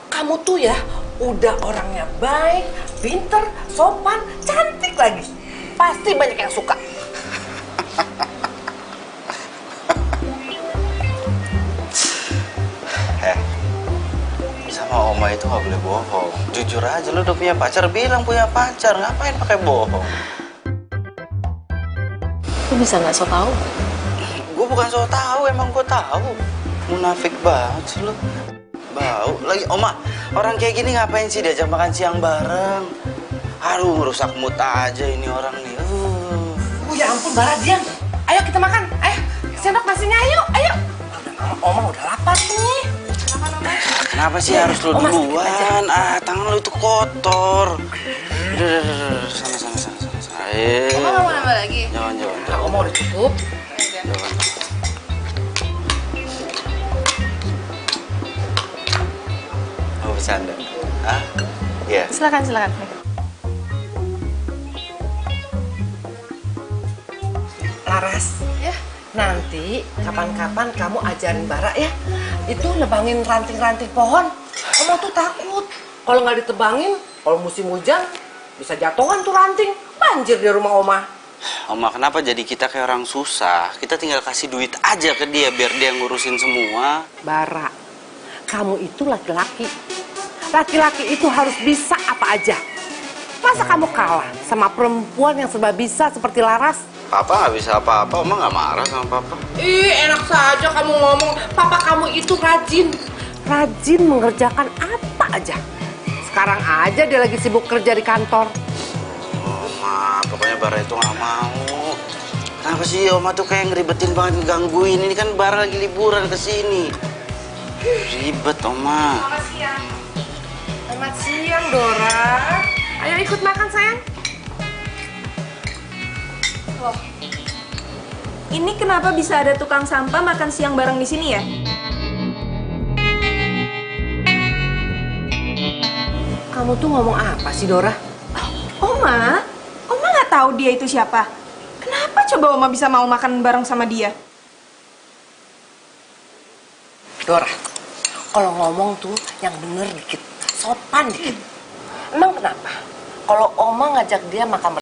Kamu tuh ya udah orangnya baik, pinter, sopan, cantik lagi. Pasti banyak yang suka. Sama Oma itu nggak boleh bohong. Jujur aja, lu udah punya pacar, bilang punya pacar. Ngapain pakai bohong? Lu bisa nggak so tau? Gue bukan so tahu, emang gue tahu. Munafik banget sih lu. Bau lagi, Oma. Orang kayak gini ngapain sih diajak makan siang bareng? Aduh, merusak mood aja ini orang nih. Oh ya ampun, Bara, diam. Ayo kita makan. Ayo, sendok nasinya, ayo, ayo. Oma udah lapar nih. Kenapa sih harus lu duluan? Tangan lu itu kotor. Udah, sana. Ayo. Oma nggak mau nambah lagi? Jangan. Oma udah cukup. Jangan. Mau bercanda? Hah? Iya. Silakan. Laras, Ya. nanti kapan-kapan kamu ajarin Bara ya. Itu nebangin ranting-ranting pohon. Oma tuh takut. Kalau nggak ditebangin, kalau musim hujan, Bisa jatuhan tuh ranting, banjir di rumah Oma. Oma, kenapa jadi kita kayak orang susah? Kita tinggal kasih duit aja ke dia biar dia ngurusin semua. Bara, kamu itu laki-laki. Laki-laki itu harus bisa apa aja. Masa kamu kalah sama perempuan yang serba bisa seperti Laras? Papa nggak bisa apa-apa, Oma nggak marah sama Papa. Ih, enak saja kamu ngomong. Papa kamu itu rajin. Rajin mengerjakan apa aja. Sekarang aja dia lagi sibuk kerja di kantor. Oma, pokoknya Bara itu nggak mau. Kenapa sih Oma tuh kayak ngeribetin banget, ngegangguin? Ini kan Bara lagi liburan ke sini. Ribet, Oma. Selamat siang. Selamat siang, Dora. Ayo ikut makan, sayang. Loh, ini kenapa bisa ada tukang sampah makan siang bareng di sini ya? Kamu tuh ngomong apa sih, Dora? Oma nggak tahu dia itu siapa. Kenapa coba Oma bisa mau makan bareng sama dia? Dora, kalau ngomong tuh yang bener dikit, sopan dikit. Emang kenapa? Kalau Oma ngajak dia makan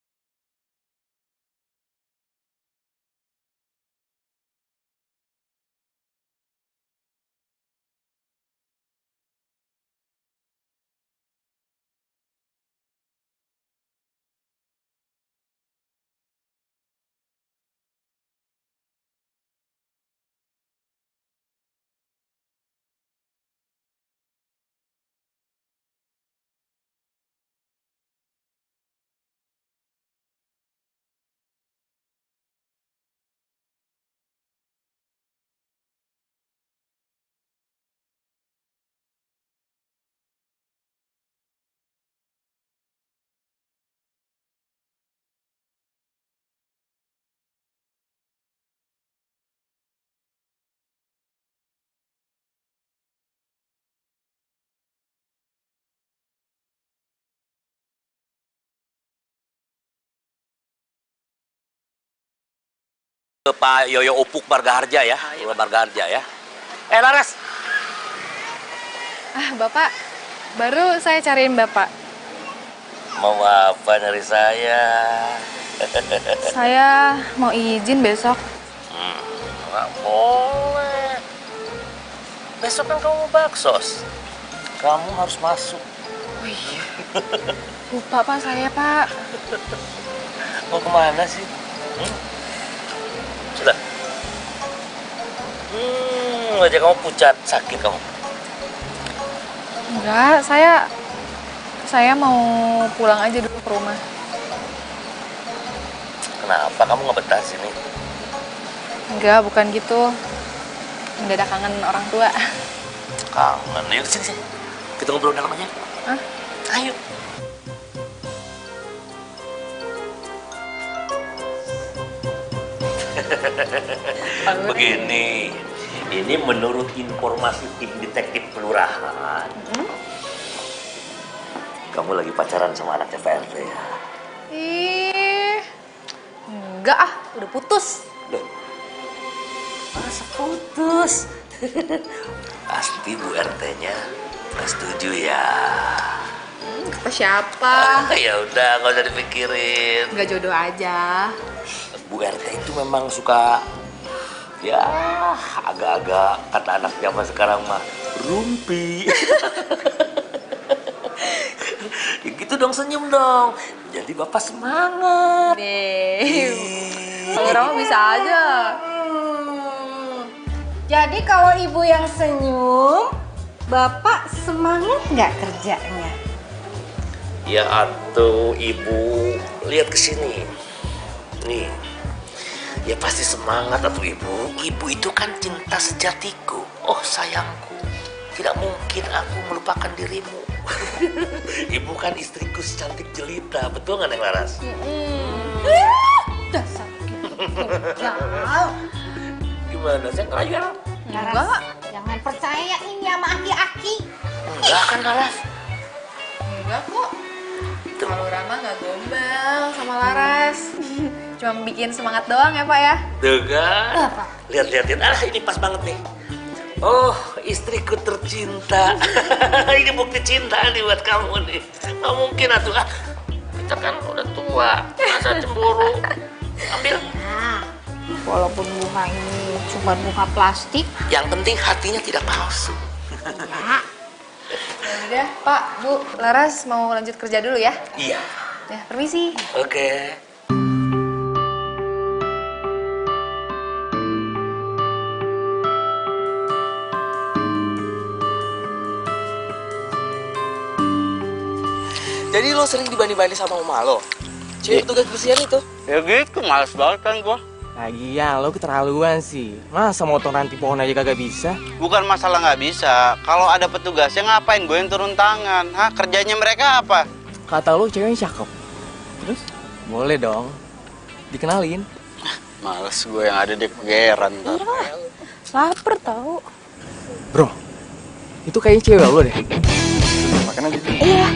Ke Pak Yoyo Upuk Margaharja ya, Margaharja ya. Laras. Bapak, baru saya cariin Bapak. Mau apa dari saya? Saya mau izin besok. Nggak boleh. Besok kan kamu baksos. Kamu harus masuk. Lupa Pak saya, Pak. Mau kemana sih? Sudah. Wajah kamu pucat, sakit kamu. Enggak, saya mau pulang aja dulu ke rumah. Kenapa kamu nggak betah sini? Enggak, bukan gitu. Mendadak kangen orang tua. Kangen, yuk sini. Kita ngobrol dalam aja. Hah? Ayo. Begini, ini menurut informasi tim detektif kelurahan, kamu lagi pacaran sama anaknya PRT ya? Ih, enggak ah, udah putus. Loh, masa putus? Pasti Bu RT-nya nggak setuju ya? Kata siapa? Ya udah, nggak usah dipikirin. Nggak jodoh aja. Bu RT itu memang suka, ya agak-agak kata anak zaman sekarang mah rumpi. Ya gitu dong, senyum dong. Jadi Bapak semangat. Kalau Rama bisa aja. Jadi kalau ibu yang senyum, Bapak semangat nggak kerjanya? Ya atuh Ibu, lihat ke sini. Nih. Ya pasti semangat atuh Ibu. Ibu itu kan cinta sejatiku. Oh sayangku, tidak mungkin aku melupakan dirimu. Ibu kan istriku secantik jelita, betul nggak Neng Laras? Dasar Gimana? Saya ngerayu ya? Enggak. Jangan percaya ini sama aki-aki. Enggak kan Laras? Enggak kok. Kalau Rama nggak gombal sama Laras. Cuma bikin semangat doang ya Pak ya? Tuh kan? Lihat. Ah ini pas banget nih. Oh istriku tercinta. Ini bukti cinta nih buat kamu nih. Nggak mungkin atuh. kita kan udah tua, masa cemburu. Ambil. Walaupun bunga ini cuma bunga plastik. Yang penting hatinya tidak palsu. Udah, Pak, Bu, Laras mau lanjut kerja dulu ya? Iya. Ya, permisi. Oke. Jadi lo sering dibanding-banding sama oma lo? Cewek petugas bersihan itu? Ya gitu, males banget kan gua. Lagian lo keterlaluan sih. Masa motong ranting pohon aja kagak bisa? Bukan masalah nggak bisa. Kalau ada petugasnya ngapain gue yang turun tangan? Hah, kerjanya mereka apa? Kata lo ceweknya cakep. Terus? Boleh dong. Dikenalin. Males gue yang ada di kegeran. Laper tau. Bro, itu kayaknya cewek lo deh. Makan aja. Iya.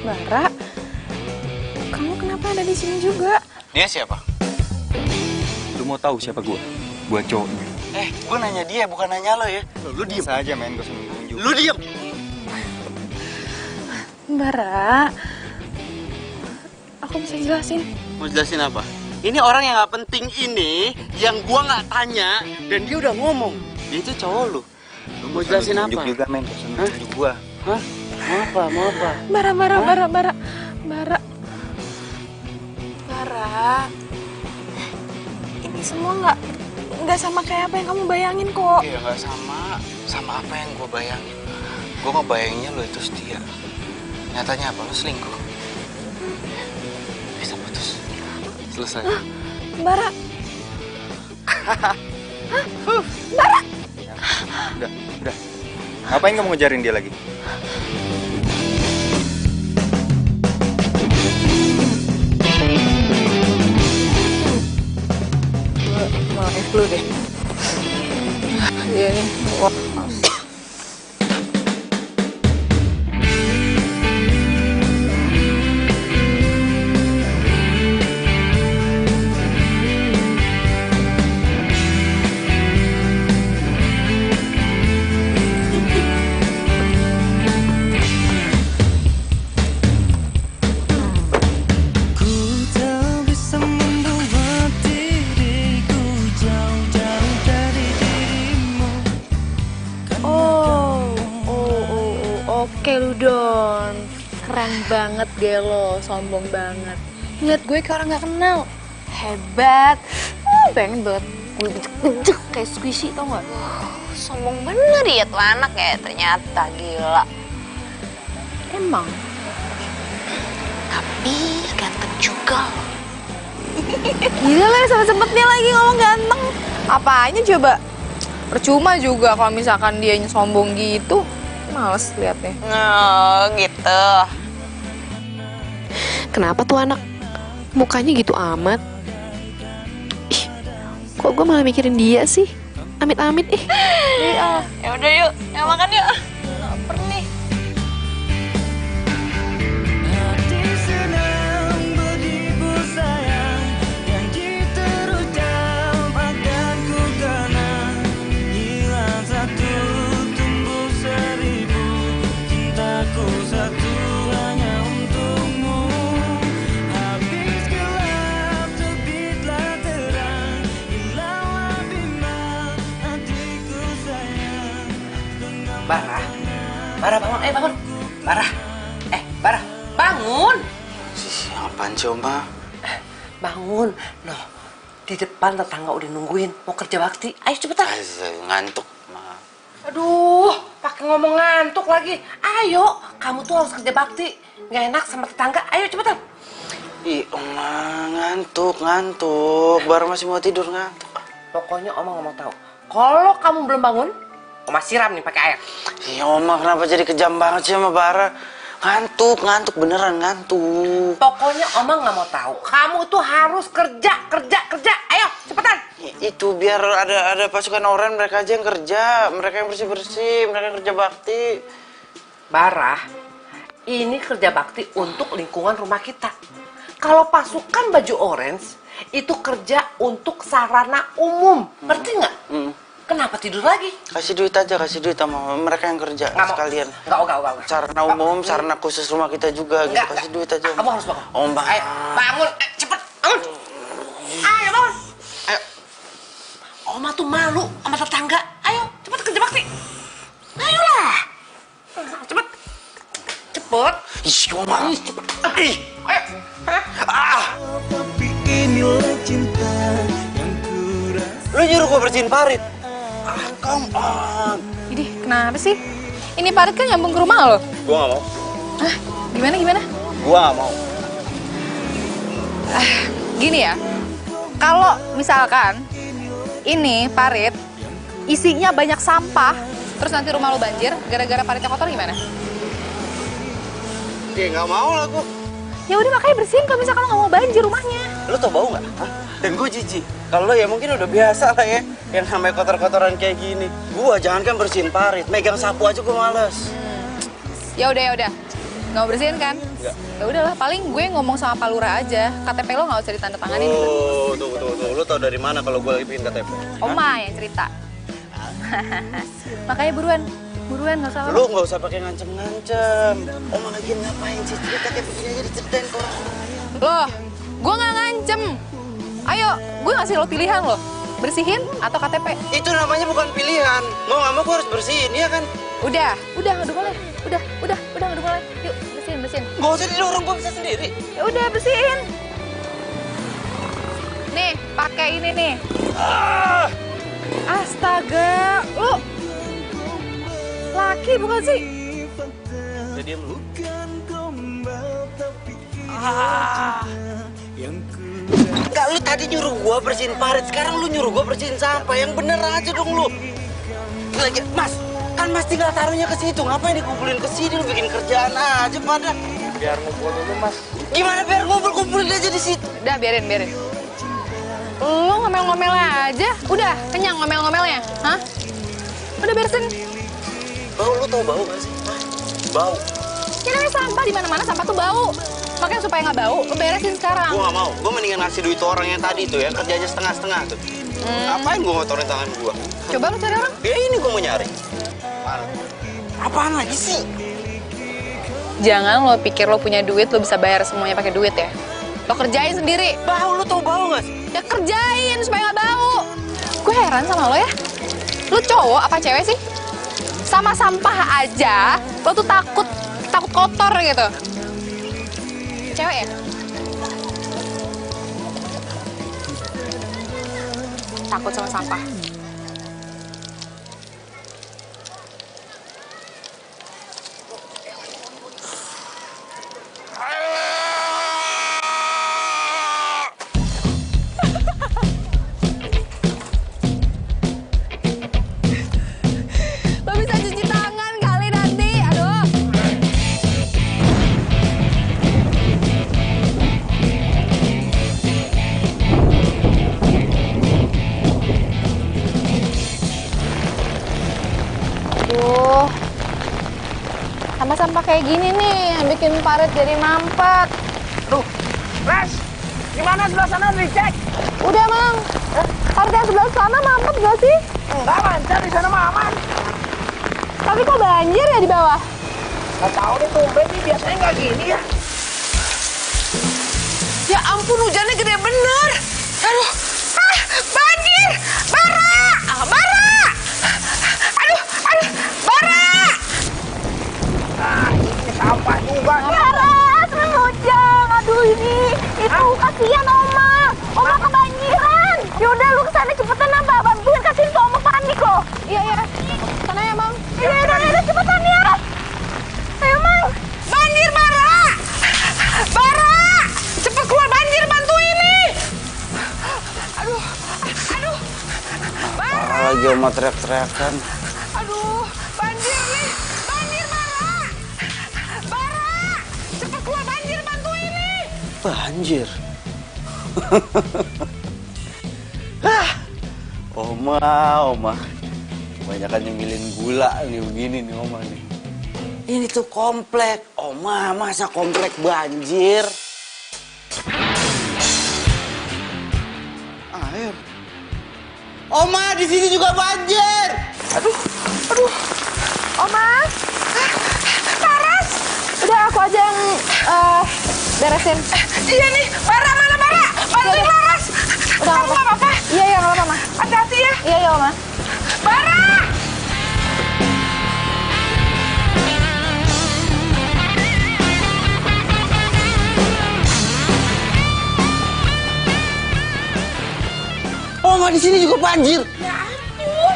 Bara, kamu kenapa ada di sini juga? Dia siapa? Lu mau tahu siapa gua? Gua cowoknya. Gue nanya dia, bukan nanya lo ya. Lu diem saja, men. Gak usah nunjuk. Lu diem. Bara, aku bisa jelasin. Mau jelasin apa? Ini orang yang nggak penting ini, yang gua nggak tanya, dan dia udah ngomong. Dia itu cowok lu. Lu mau jelasin apa? Nunjuk juga, men. Gak usah nunjuk gua. Hah? Mau apa? Bara. Ini semua nggak sama kayak apa yang kamu bayangin kok. Iya nggak sama apa yang gue bayangin. Gue ngebayanginnya lo itu setia. Nyatanya apa? Lo selingkuh. Bisa putus. Selesai. Bara. Bara. Udah. Ngapain kamu ngejarin dia lagi? Mau flu deh. Iya nih. Wah. Oke lu Don, keren banget deh lo, sombong banget. Lihat gue kayak orang gak kenal, hebat. Pengen banget gue bejek-bejek kayak squishy tau gak? Sombong bener ya tuh anak ya, ternyata gila. Emang? Tapi ganteng juga. Gila lah, sempet-sempetnya lagi ngomong ganteng. Apanya coba? Percuma juga kalau misalkan dia sombong gitu. Males liatnya. Oh gitu. Kenapa tuh anak? Mukanya gitu amat. Ih, kok gue malah mikirin dia sih? Amit-amit ih. Ya udah yuk, makan yuk. Laper nih. Bara bangun, bangun. Bara, bangun. Apaan sih, Oma? Bangun. Loh, di depan tetangga udah nungguin mau kerja bakti. Ayo cepetan. Ngantuk, Ma. Aduh, pakai ngomong ngantuk lagi. Ayo, kamu tuh harus kerja bakti. Nggak enak sama tetangga. Ayo cepetan. Ih, Oma, ngantuk. Baru masih mau tidur, ngantuk. Pokoknya Oma nggak mau tahu. Kalau kamu belum bangun, Oma siram nih pakai air. Iya, Oma, kenapa jadi kejam banget sih sama Bara? Ngantuk, beneran ngantuk. Pokoknya Oma nggak mau tahu. Kamu tuh harus kerja. Ayo, cepetan. Itu biar ada pasukan orang, mereka aja yang kerja. Mereka yang bersih-bersih, mereka yang kerja bakti. Bara, ini kerja bakti untuk lingkungan rumah kita. Kalau pasukan baju orange, itu kerja untuk sarana umum. Ngerti nggak? kenapa tidur lagi? Kasih duit aja, kasih duit sama mereka yang kerja Nggak mau. sekalian. Enggak. Sarana umum, sarana khusus rumah kita juga gitu. Nggak. Kasih duit aja. Kamu harus bangun. Om Bang. Ayo, bangun. Cepet, bangun. Ayo, bangun. Ayo. Oma tuh malu sama tetangga. Ayo, cepet kerja bakti. Ayolah. Cepet. Cepet. Ih, Oma. Cepet. Ayo. Tapi inilah cinta yang kurasa. Lu nyuruh gua bersihin parit. Come on. Idih, kenapa sih? Ini parit kan nyambung ke rumah lo. Gua nggak mau. Hah? Gimana? Gua nggak mau. Gini ya, kalau misalkan ini parit isinya banyak sampah, terus nanti rumah lo banjir gara-gara paritnya kotor gimana? Ya nggak mau lah gua. Ya udah makanya bersihin kalau misalkan lo nggak mau banjir rumahnya. Lu tau bau nggak? Hah? Dan gue jijik. Kalau ya mungkin udah biasa lah ya, yang namanya kotor-kotoran kayak gini. Gua jangan kan bersihin parit, megang sapu aja gua males. Ya udah. Nggak mau bersihin kan? Nggak. Ya udahlah, paling gue ngomong sama Pak Lurah aja. KTP lo nggak usah ditandatanganin. Oh, tuh. Lu tau dari mana kalau gua lagi bikin KTP? Oma yang cerita. Makanya buruan nggak usah lama. Lu nggak usah pakai ngancem-ngancem. Oma lagi ngapain sih? Cerita kayak begini aja diceritain ke orang. Loh, gue nggak ngancem. Ayo, gue ngasih lo pilihan lo. Bersihin atau KTP? Itu namanya bukan pilihan. Mau nggak mau gua harus bersihin, iya kan? Udah boleh. Udah boleh. Yuk, bersihin. Gak usah didorong, gua bisa sendiri. Ya udah, bersihin. Nih, pakai ini nih. Astaga, lu laki bukan sih? Jadi lu. Enggak, lu tadi nyuruh gua bersihin parit, sekarang lu nyuruh gua bersihin sampah. Yang bener aja dong lu. Lagi, Mas, kan Mas tinggal taruhnya ke situ. Ngapain dikumpulin ke sini? Lu bikin kerjaan aja pada. Biar ngumpul dulu, Mas. Gimana biar kumpulin aja di situ? Udah, biarin. Lu ngomel-ngomel aja. Udah, kenyang ngomel-ngomelnya. Hah? Udah beresin. Bau, lu tau bau gak sih? Hah? Bau. Ya namanya sampah, di mana-mana sampah tuh bau. Makanya supaya nggak bau, lu beresin sekarang. Gua gak mau. Gua mendingan ngasih duit tuh orang yang tadi tuh ya, kerjanya setengah-setengah tuh. Ngapain gua ngotorin tangan gua? Coba lu cari orang. Ya ini gua mau nyari. Apaan lagi sih? Jangan lo pikir lo punya duit, lo bisa bayar semuanya pakai duit ya. Lo kerjain sendiri. Bau, lu tau bau gak sih? Ya kerjain supaya nggak bau. Gue heran sama lo ya. Lo cowok apa cewek sih? Sama sampah aja, lo tuh takut kotor gitu. Cewek ya? Takut sama sampah. Lo bisa cuci tangan kali nanti, aduh. Aduh, sampah-sampah kayak gini nih yang bikin parit jadi mampet. Duh, Les, gimana sebelah sana dicek? Udah, Mang. Parit yang sebelah sana mampet gak sih? Enggak, lancar di sana mah aman. Tapi kok banjir ya di bawah? Nggak tahu nih, tumben nih, biasanya nggak gini ya. Ya ampun, hujannya gede bener. Aduh, banjir! Bara! Aduh, Bara! Ah, ini sampah juga. Laras, hujan. Aduh ini, itu kasihan Oma kebanjiran. Yaudah lu kesana cepetan apa? Bantuin kasihin ke Oma, panik loh. Iya. Sana ya, Mang. Iya, cepetan ya. Ayo, Mang. Banjir, Bara! Cepet keluar banjir, bantu ini! Aduh, Parah lagi Oma teriak-teriakan. aduh, banjir nih! Banjir, Bara! Cepet keluar banjir, bantu ini! Banjir. Oma. Kebanyakan nyemilin gula nih begini nih Oma nih. Ini tuh komplek. Oma, masa komplek banjir? Air. Oma, di sini juga banjir. Aduh. Oma. Laras. Udah aku aja yang beresin. Iya nih, Bara mana Bara? Bantuin Laras. Udah kamu nggak apa-apa? Iya, nggak apa-apa, Ma. Hati-hati ya. Iya, Oma. Bara! Oma, di sini juga banjir. Ya ampun.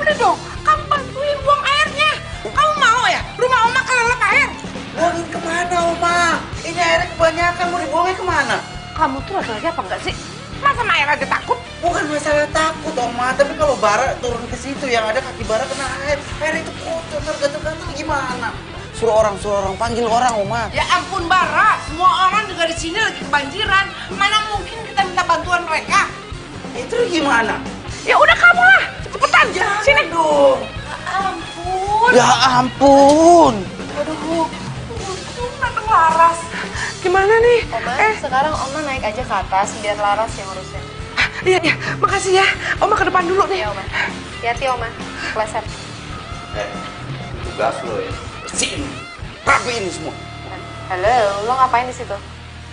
Udah dong, kamu bantuin buang airnya. Kamu mau ya rumah Oma kelelep air? Buangin kemana, Oma? Ini airnya kebanyakan, mau dibuangnya kemana? Kamu tuh laki-laki apa enggak sih? Masa Maya aja takut? Bukan masalah takut, Oma. Tapi kalau Bara turun ke situ, yang ada kaki Bara kena air. Air itu kotor, gatel-gatel gimana? Suruh orang, panggil orang, Oma. Ya ampun Bara, semua orang juga di sini lagi kebanjiran. Mana mungkin kita minta bantuan mereka? Itu gimana? Ya udah kamu lah, cepetan. Jangan sini dong. Ampun. Ya ampun. Aduh, untung datang Laras. Gimana nih? Oma, sekarang Oma naik aja ke atas biar Laras yang urusin. Iya, makasih ya. Oma ke depan dulu nih. Iya, Oma. Hati-hati, Oma. Keleset. Tugas lo ya. Bersihin, rapiin semua. Halo, lo ngapain di situ?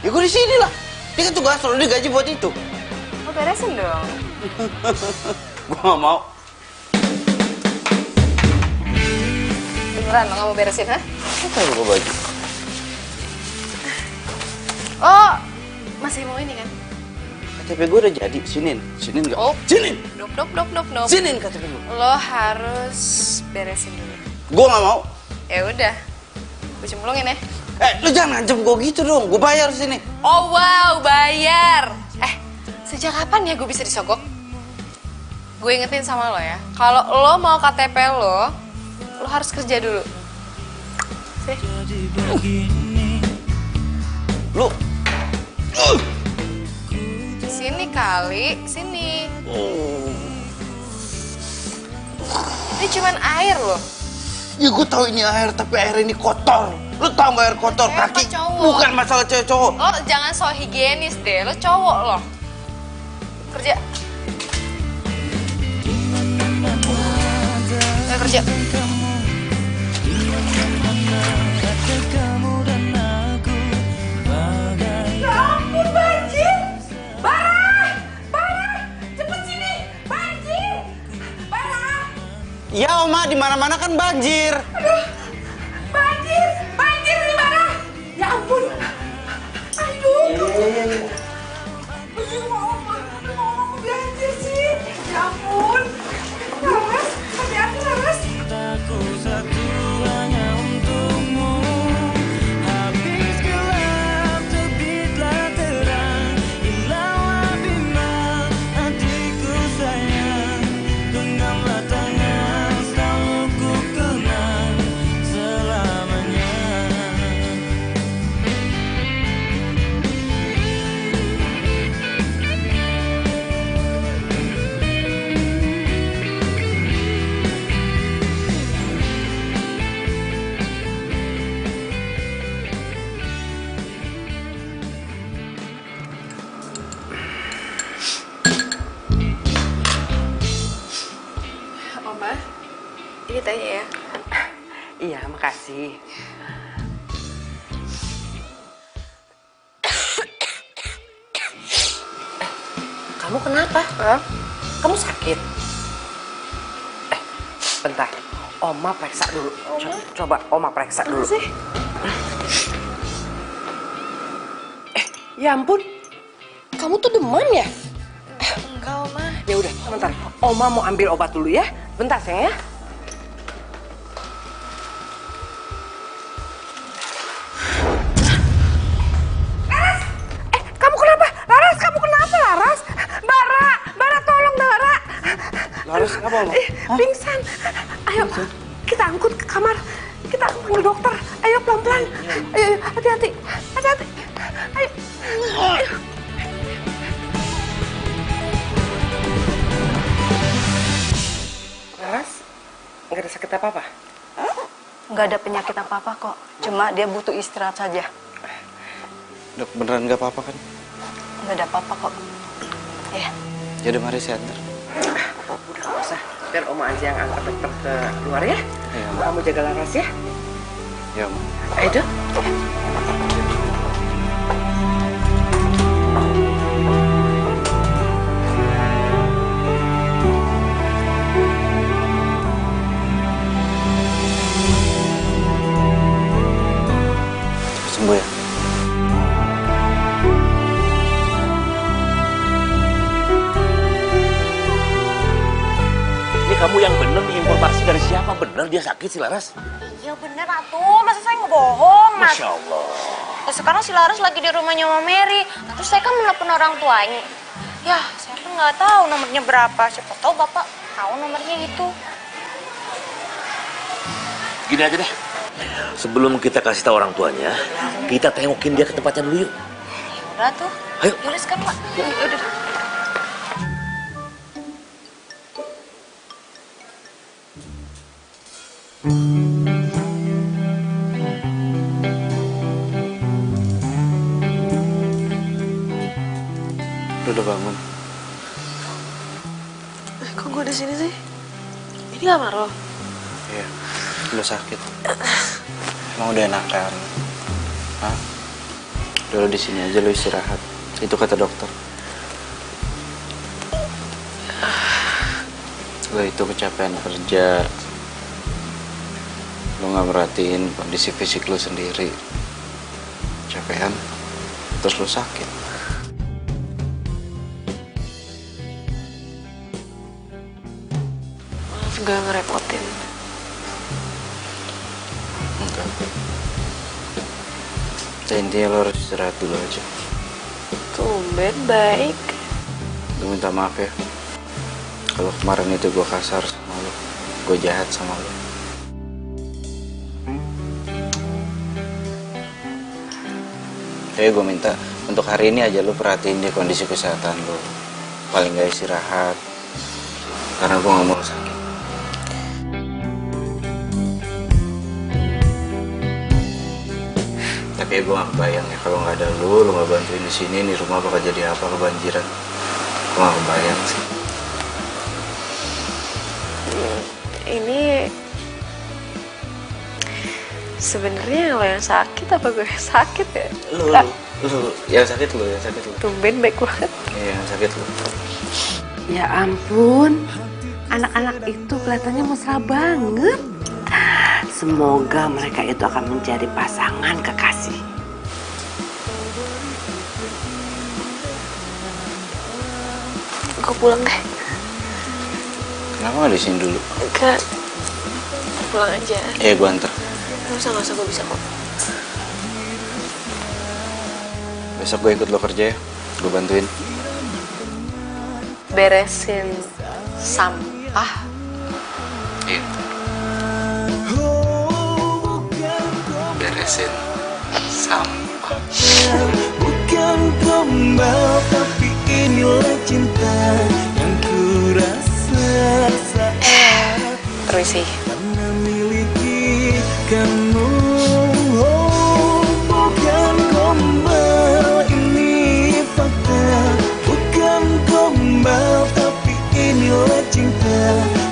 Ya gue di sini lah. Dia kan tugas lo, dia gaji buat itu. Lo beresin dong. Gue gak mau. Beneran lo gak mau beresin, ha? Apa yang gue baju? Oh, masih mau ini kan? KTP gue udah jadi, sinin gak? Oh. Sinin! Nope. Sinin KTP gue. Lo harus beresin dulu. Gue gak mau. Ya udah, gue cemplungin ya. Lu jangan ngancem gue gitu dong, gue bayar sini. Oh wow, bayar. Sejak kapan ya gue bisa disogok? Gue ingetin sama lo ya, kalau lo mau KTP lo harus kerja dulu. Sih. Lu. Sini kali, sini. Ini cuman air loh. Ya gue tahu ini air, tapi air ini kotor. Lu tau gak air kotor? Kaki bukan masalah cewek cowok. Lo jangan so higienis deh, lo cowok lo. Kerja. Ayo kerja. Ya ampun, banjir! Bara! Cepet sini! Banjir! Bara! Iya, Oma, di mana-mana kan banjir. Aduh! Banjir nih, Bara! Ya ampun! Aduh! Iya. Aduh, Oma banjir sih! Ya ampun! Laras, hati-hati Laras! Aku satu hanya untukmu. Habis gelap terbitlah terang. Hilanglah bimbang hatiku sayang. Genggamlah tangan selalu ku kenang selamanya. Oma, ini tanya ya. Iya, makasih. Kamu kenapa? Kamu sakit? Bentar. Oma periksa dulu. Coba Oma periksa dulu. Sih? Ya ampun. Kamu tuh demam ya? Enggak, Oma. Ya udah, sebentar. Oma mau ambil obat dulu ya. Bentar, sayang ya. Kamu kenapa? Laras, kamu kenapa Laras? Bara, tolong Bara. Laras, kenapa, Oma? Pingsan. Ayo, kita angkut ke kamar. Kita panggil dokter. Ayo pelan-pelan. Ayo, hati-hati. Hati-hati. Ayo. Laras, nggak ada sakit apa-apa? Nggak ada penyakit apa-apa kok. Cuma dia butuh istirahat saja. Dok, beneran gak apa-apa kan? Nggak ada apa-apa kok. Ya. Yaudah, mari saya antar. biar Oma aja yang antar dokter ke luar ya. Iya, Kamu jaga Laras ya. Ya, Ma. Ayo, Dok. Sembuh ya. Ini kamu yang bener nih, informasi dari siapa? Bener dia sakit si Laras? Iya bener atuh, masa saya ngebohong, Mas? Masya Allah. Ya, sekarang si Laras lagi di rumahnya Mama Mary. Terus saya kan menelpon orang tuanya. Ya, saya kan nggak tahu nomornya berapa. Siapa tahu Bapak tahu nomornya itu. Gini aja deh. Sebelum kita kasih tahu orang tuanya, kita tengokin dia ke tempatnya dulu yuk. Udah tuh. Ayo. Yaudah sekarang, Pak. Yaudah. Lu udah bangun? Kok gue di sini sih? Ini kamar lo? Iya. Lu sakit. Emang udah enakan? Hah? Udah lu di sini aja, lu istirahat. Itu kata dokter. Lu itu kecapean kerja. Lu nggak merhatiin kondisi fisik lu sendiri. Kecapean, terus lu sakit. Maaf gak ngerepotin. Enggak. Tapi intinya lo harus istirahat dulu aja. Tumben baik. Gue minta maaf ya. Kalau kemarin itu gue kasar sama lo. Gue jahat sama lo. Tapi gue minta untuk hari ini aja lo perhatiin deh kondisi kesehatan lo. Paling gak istirahat. Karena gue gak mau lo sakit. Tapi gue gak kebayang ya kalau nggak ada lu nggak bantuin di sini, nih rumah bakal jadi apa, kebanjiran. Gue gak kebayang sih. Ini sebenarnya lo yang sakit apa gue yang sakit ya? Lu yang sakit lu, yang sakit lu. Tumben baik banget. Iya, yang sakit lu. Ya ampun, anak-anak itu kelihatannya mesra banget. Semoga mereka itu akan menjadi pasangan kekasih. Gue pulang deh. Kenapa nggak di sini dulu? Enggak. Pulang aja. Iya, gue antar. Nggak usah, gue bisa kok. Besok gue ikut lo kerja ya. Gue bantuin. Beresin sampah. Iya. Beresin sampah. Bukan gombal tapi inilah cinta yang ku rasa saat Permisi. pernah miliki kamu. Oh, bukan gombal ini fakta. Bukan gombal tapi inilah cinta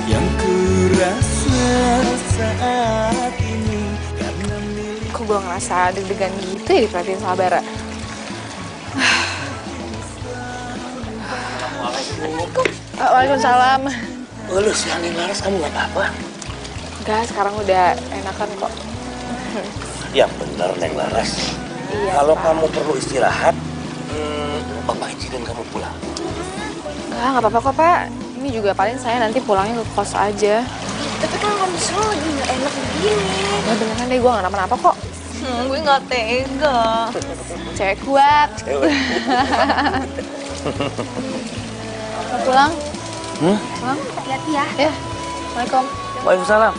yang ku rasa saat ini karena milik. Kok gue ngerasa deg-degan gitu ya diperhatiin sama Bara? Waalaikumsalam. Oh, lu siangin Laras, kamu gak apa-apa? Enggak, sekarang udah enakan kok. Ya bener, Neng Laras. Iya, Kalau Pak. kamu perlu istirahat, Bapak izinin kamu pulang. Nggak apa-apa kok, Pak. Ini juga paling saya nanti pulangnya ke kos aja. Tapi kan kondisi lo lagi nggak enak begini. Ya beneran deh, gue nggak kenapa-napa kok. Gue nggak tega. Cewek kuat. Mau pulang? Pulang? Hati-hati ya. Ya. Assalamualaikum. Waalaikumsalam.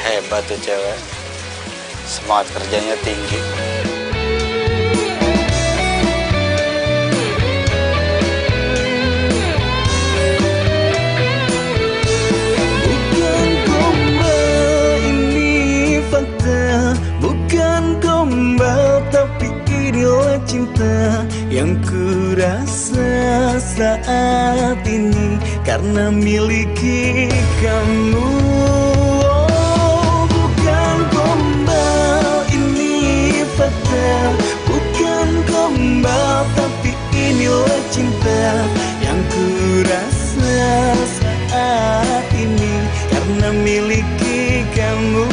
Hebat tuh cewek. Semangat kerjanya tinggi. Bukan gombal ini fakta. Bukan gombal tapi inilah cinta yang ku rasa saat ini karena miliki kamu. Oh, bukan gombal, ini fakta. Bukan gombal, tapi inilah cinta yang ku rasa saat ini karena miliki kamu.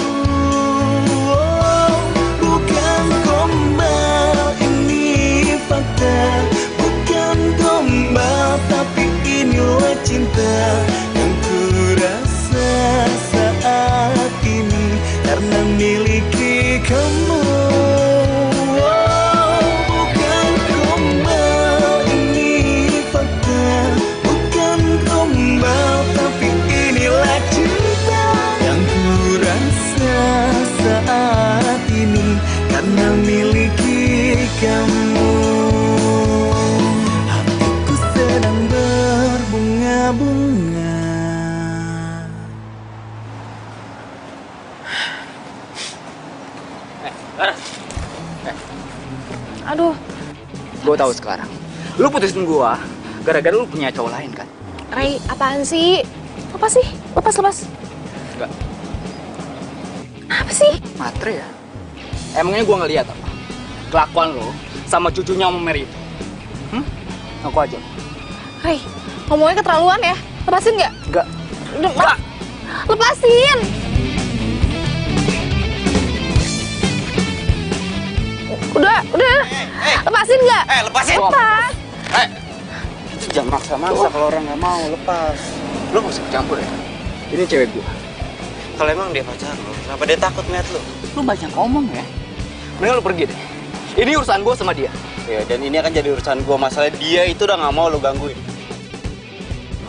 Oh, bukan gombal, ini fakta. Bukan gombal, tapi inilah cinta yang ku rasa saat ini karena miliki kamu. Oh, bukan gombal, ini fakta. Bukan gombal, tapi inilah cinta yang ku rasa saat ini karena miliki kamu. Hatiku sedang berbunga-bunga. Aduh, Gue tahu sekarang. Lu putusin gua gara-gara lu punya cowok lain kan? Ray, apaan sih? Apa sih? Lepas. Enggak. Apa sih? Matre ya? Emangnya gua ngeliat apa? Kelakuan lo sama cucunya Om Mary itu. Aku aja. Ray, ngomongnya keterlaluan ya. Lepasin nggak? Enggak. Udah, lepasin! Udah. Lepasin nggak? Lepasin. Lepas. Itu jangan maksa-maksa kalau orang nggak mau lepas. Lu gak usah campur ya. Ini cewek gua. Kalau emang dia pacar lo, kenapa dia takut ngeliat lo? Lu banyak ngomong ya. Mending lu pergi deh. Ini urusan gua sama dia. Ya, dan ini akan jadi urusan gua. Masalah dia itu udah nggak mau lo gangguin.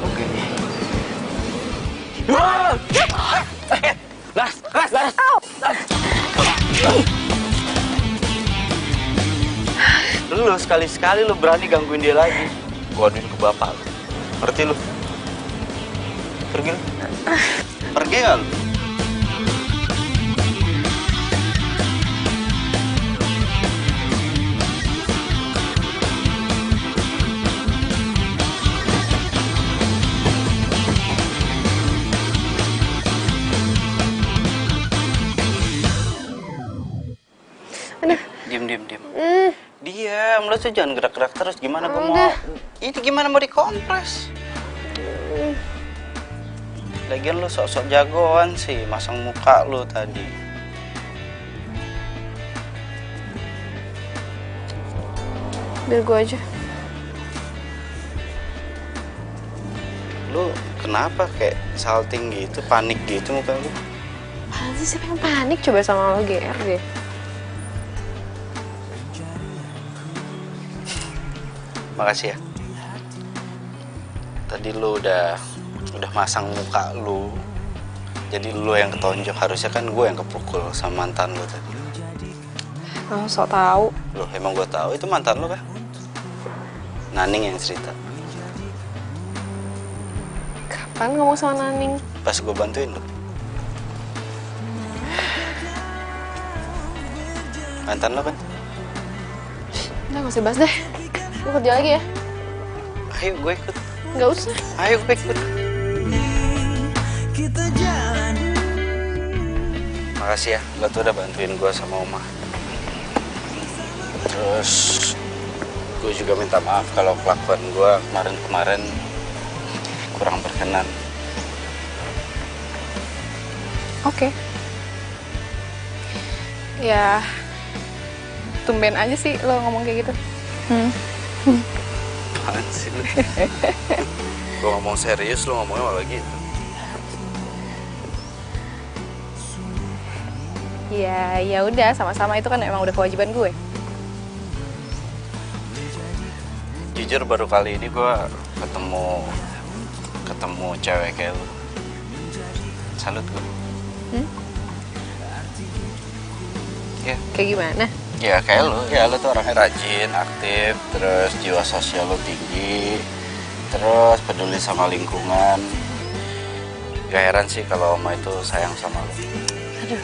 Oke. Las. Lu sekali-sekali lu berani gangguin dia lagi, gua aduin ke bapak lu. Ngerti lu? Pergi lu. Pergi nggak lu? Diam. Diam, lu tuh jangan gerak-gerak terus. Gimana gua mau? Ini gimana mau dikompres? Lagian lu sok-sok jagoan sih, masang muka lu tadi. Biar gue aja. Lu kenapa kayak salting gitu, panik gitu muka lu? Apaan sih, siapa yang panik coba sama lo, GR deh. Makasih ya. Tadi lu udah masang muka lu. Jadi lu yang ketonjok, harusnya kan gue yang kepukul sama mantan lu tadi. Oh, sok tahu. Loh, emang gue tahu itu mantan lu kan? Naning yang cerita. Kapan ngomong sama Naning? Pas gue bantuin lu. Mantan lu kan? Udah, gak usah bahas deh. Gue kerja lagi ya. Ayo gue ikut. Gak usah. Ayo gue ikut. Makasih ya, lo tuh udah bantuin gue sama Oma. Terus gue juga minta maaf kalau kelakuan gue kemarin kurang berkenan. Oke. Ya, tumben aja sih lo ngomong kayak gitu. Apaan sih lu? Gue ngomong serius, lo ngomongnya malah gitu. Ya udah, sama-sama, itu kan emang udah kewajiban gue. Jujur baru kali ini gue ketemu cewek kayak lu. Salut gue. Ya. Kayak gimana? Ya kayak lu, ya lu tuh orangnya rajin, aktif, terus jiwa sosial lu tinggi, terus peduli sama lingkungan. Gak heran sih kalau Oma itu sayang sama lu. Aduh,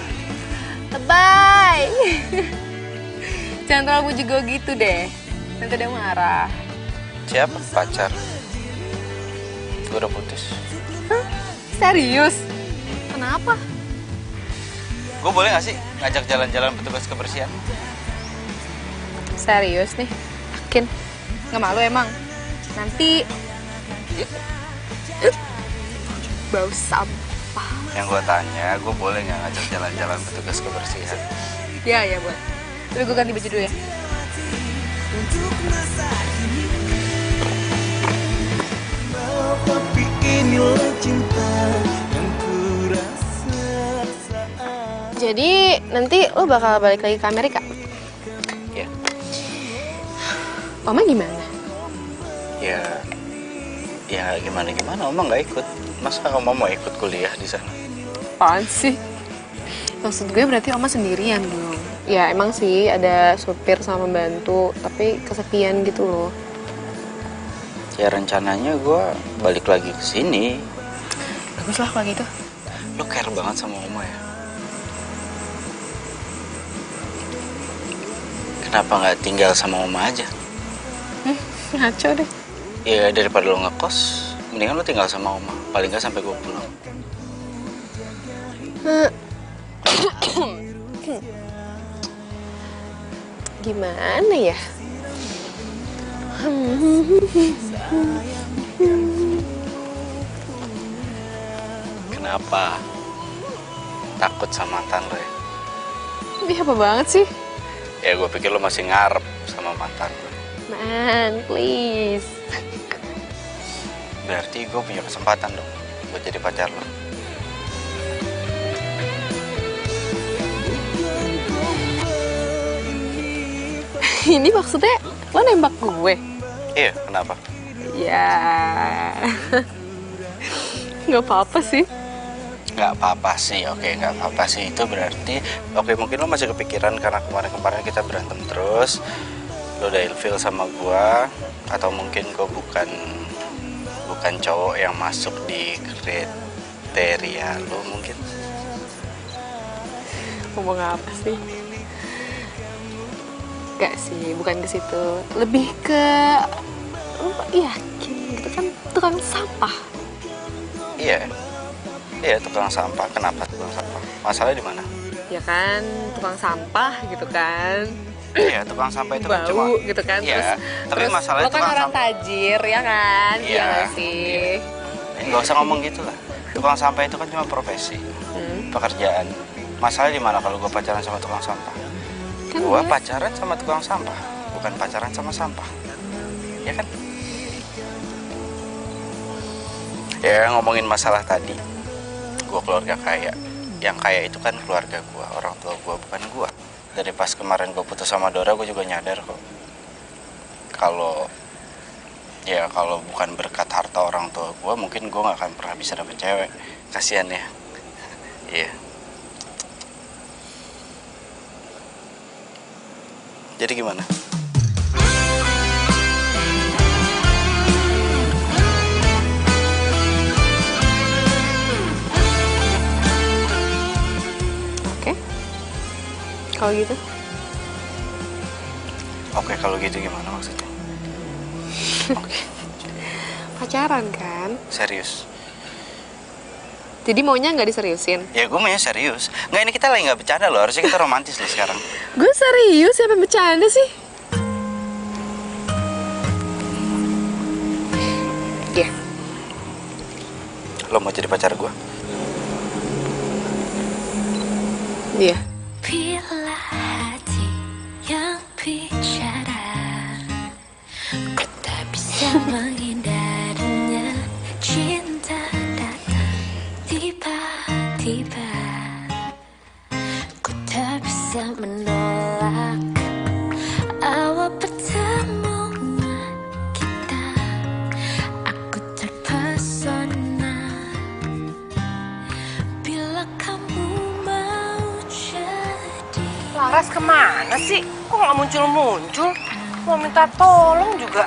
lebay. Jangan terlalu puji gue gitu deh, nanti dia marah. Siapa? Pacar? Gue udah putus. Hah? Serius? Kenapa? Gue boleh gak sih ngajak jalan-jalan petugas kebersihan? Serius nih? Yakin? Nggak malu emang? Nanti bau sampah. Yang gue tanya, gue boleh gak ngajak jalan-jalan petugas kebersihan? Ya boleh. Tapi gue ganti baju dulu ya. Tapi inilah cinta yang ku rasa saat. Jadi nanti lo bakal balik lagi ke Amerika? Iya. Oma gimana? Ya gimana? Oma nggak ikut. Masa Oma mau ikut kuliah di sana? Apaan sih? Maksud gue berarti Oma sendirian dong. Ya emang sih ada supir sama pembantu, tapi kesepian gitu loh. Ya rencananya gue balik lagi ke sini. Bagus lah kalau gitu. Lo care banget sama Oma ya? Kenapa nggak tinggal sama Oma aja? Ngaco deh. Ya daripada lo ngekos, mendingan lo tinggal sama Oma. Paling nggak sampai gue pulang. Gimana ya? Kenapa? Takut sama mantan lo ya? Ini apa banget sih? Ya gue pikir lo masih ngarep sama mantan lo. Man, please. Berarti gue punya kesempatan dong buat jadi pacar lo. Ini maksudnya lo nembak gue? Iya, kenapa? Ya, nggak apa-apa sih. Nggak apa-apa sih, oke, nggak apa-apa sih. Itu berarti, oke, mungkin lo masih kepikiran karena kemarin-kemarin kita berantem terus. Lo udah ilfil sama gua, atau mungkin gua bukan cowok yang masuk di kriteria lo mungkin. Ngomong apa sih? Gak sih, bukan ke situ. Lebih ke lo yakin gitu kan tukang sampah. Iya, tukang sampah. Kenapa tukang sampah? Masalahnya di mana? Ya kan, tukang sampah gitu kan. Iya, tukang sampah itu kan cuma bau gitu kan. Iya, tapi terus masalahnya lo kan tukang orang sampah. tajir ya kan? Iya gak sih? Nggak usah ngomong gitu lah. Tukang sampah itu kan cuma profesi, pekerjaan. Masalahnya di mana kalau gue pacaran sama tukang sampah? Kan Gue pacaran sama tukang sampah, bukan pacaran sama sampah. Ya kan? Ya ngomongin masalah tadi, gue keluarga kaya. Yang kaya itu kan keluarga gue, orang tua gue, bukan gue. Dari pas kemarin gue putus sama Dora, gue juga nyadar kok. Kalau bukan berkat harta orang tua gue, mungkin gue gak akan pernah bisa dapet cewek. Kasian ya. Iya. Jadi gimana? Oke. Kalau gitu? Oke, kalau gitu gimana maksudnya? Pacaran kan? Serius? Jadi maunya nggak diseriusin? Ya gue maunya serius. Nggak, ini kita lagi nggak bercanda loh. Harusnya kita romantis loh sekarang. Gue serius, siapa yang bercanda sih? Iya. Lo mau jadi pacar gue? Iya. Bila hati yang bicara, ku tak bisa menghindarinya. Cinta datang tiba-tiba, ku tak bisa menolak awal pertemuan kita. Aku terpesona bila kamu mau jadi. Laras kemana sih? Kok nggak muncul-muncul? Mau minta tolong juga.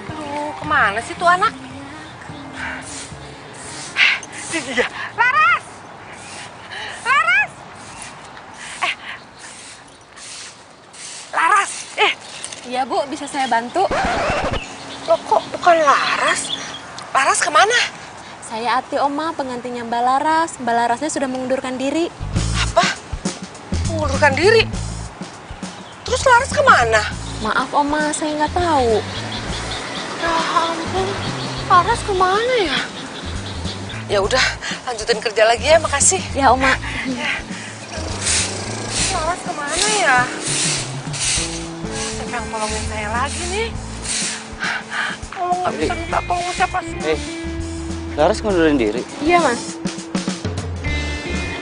Aduh, kemana sih tuh anak? Iya, Laras! Laras! Laras! Iya Bu, bisa saya bantu? Loh kok bukan Laras? Laras kemana? Saya Ati Oma, pengantinnya Mbak Laras. Mbak Larasnya sudah mengundurkan diri. Apa? Mengundurkan diri? Terus Laras kemana? Maaf Oma, saya nggak tahu. Ya ampun, Laras kemana ya? Ya udah, lanjutin kerja lagi ya, makasih. Ya Oma. Laras kemana ya? Siapa yang tolongin saya lagi nih? Kalau nggak bisa minta tolong siapa sih? Laras ngundurin diri. Iya Mas.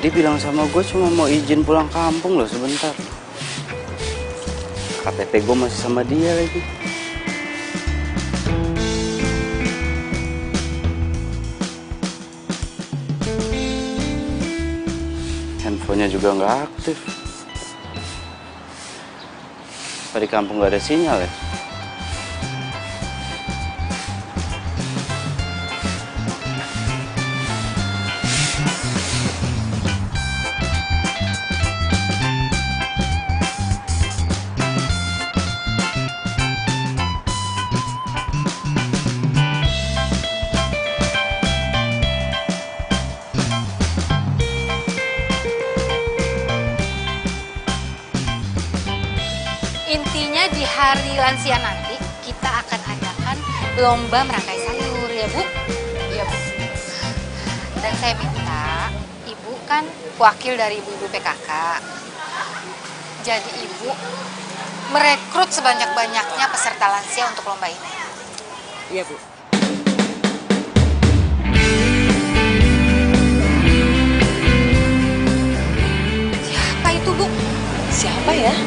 Dia bilang sama gue cuma mau izin pulang kampung loh sebentar. KTP gue masih sama dia lagi. Handphonenya juga nggak aktif. Apa di kampung nggak ada sinyal ya? Intinya di hari lansia nanti kita akan adakan lomba merangkai sayur ya Bu? Iya Bu. Dan saya minta Ibu kan wakil dari ibu-ibu PKK. Jadi Ibu merekrut sebanyak-banyaknya peserta lansia untuk lomba ini. Iya Bu. Siapa itu Bu? Siapa ya?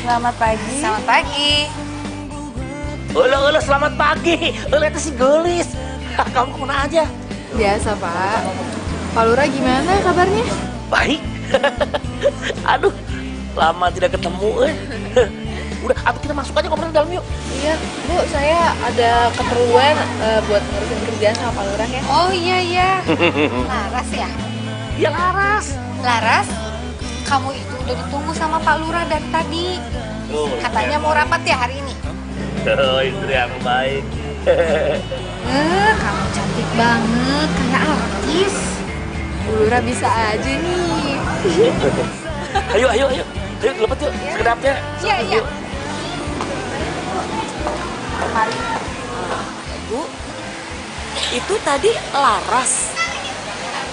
Selamat pagi. Selamat pagi. Halo, selamat pagi. Lihat si Gelis. Kamu kemana aja? Biasa Pak. Pak Lurah gimana kabarnya? Baik. Aduh, lama tidak ketemu. Udah, abis kita masuk aja ngobrol dalam yuk. Iya, Bu, saya ada keperluan buat ngurusin kerjaan sama Pak Lurah ya. Oh iya. Laras ya? Iya Laras. Laras, kamu itu udah ditunggu sama Pak Lurah dari tadi. Katanya mau rapat ya hari ini. Oh, istri yang baik. Kamu cantik banget, kayak artis. Bu Lurah bisa aja nih. Ayo, lompat yuk, sekedapnya. Iya. Bu, itu tadi Laras.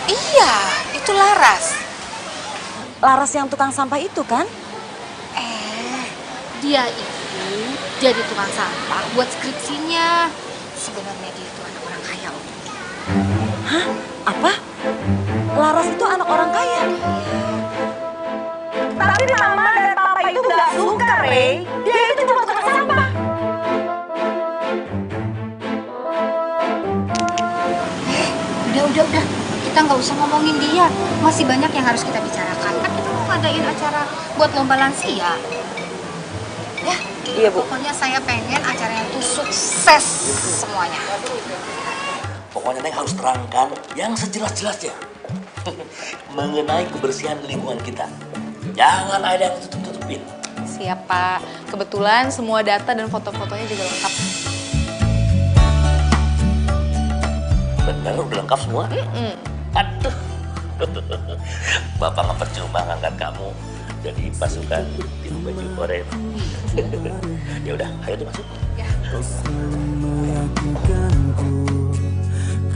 Iya, itu Laras. Laras yang tukang sampah itu kan? Dia itu jadi tukang sampah buat skripsinya. Sebenarnya dia itu anak orang kaya. Hah? Apa? Laras itu anak orang kaya? Tapi mama dan papa itu nggak suka, Rey. Dia itu cuma tukang sampah. Udah. Kita nggak usah ngomongin dia. Masih banyak yang harus kita bicarakan. Kan kita mau ngadain acara buat lomba lansia. Ya, iya Bu. Pokoknya saya pengen acaranya itu sukses semuanya. Pokoknya Neng harus terangkan yang sejelas-jelasnya mengenai kebersihan lingkungan kita. Jangan ada yang tutup-tutupin. Siap Pak. Kebetulan semua data dan foto-fotonya juga lengkap. Bener, udah lengkap semua? Aduh. Bapak nggak percuma ngangkat kamu jadi pasukan tim baju oren. Ya udah, ayo tuh masuk. Ya. Kau selalu meragukanku,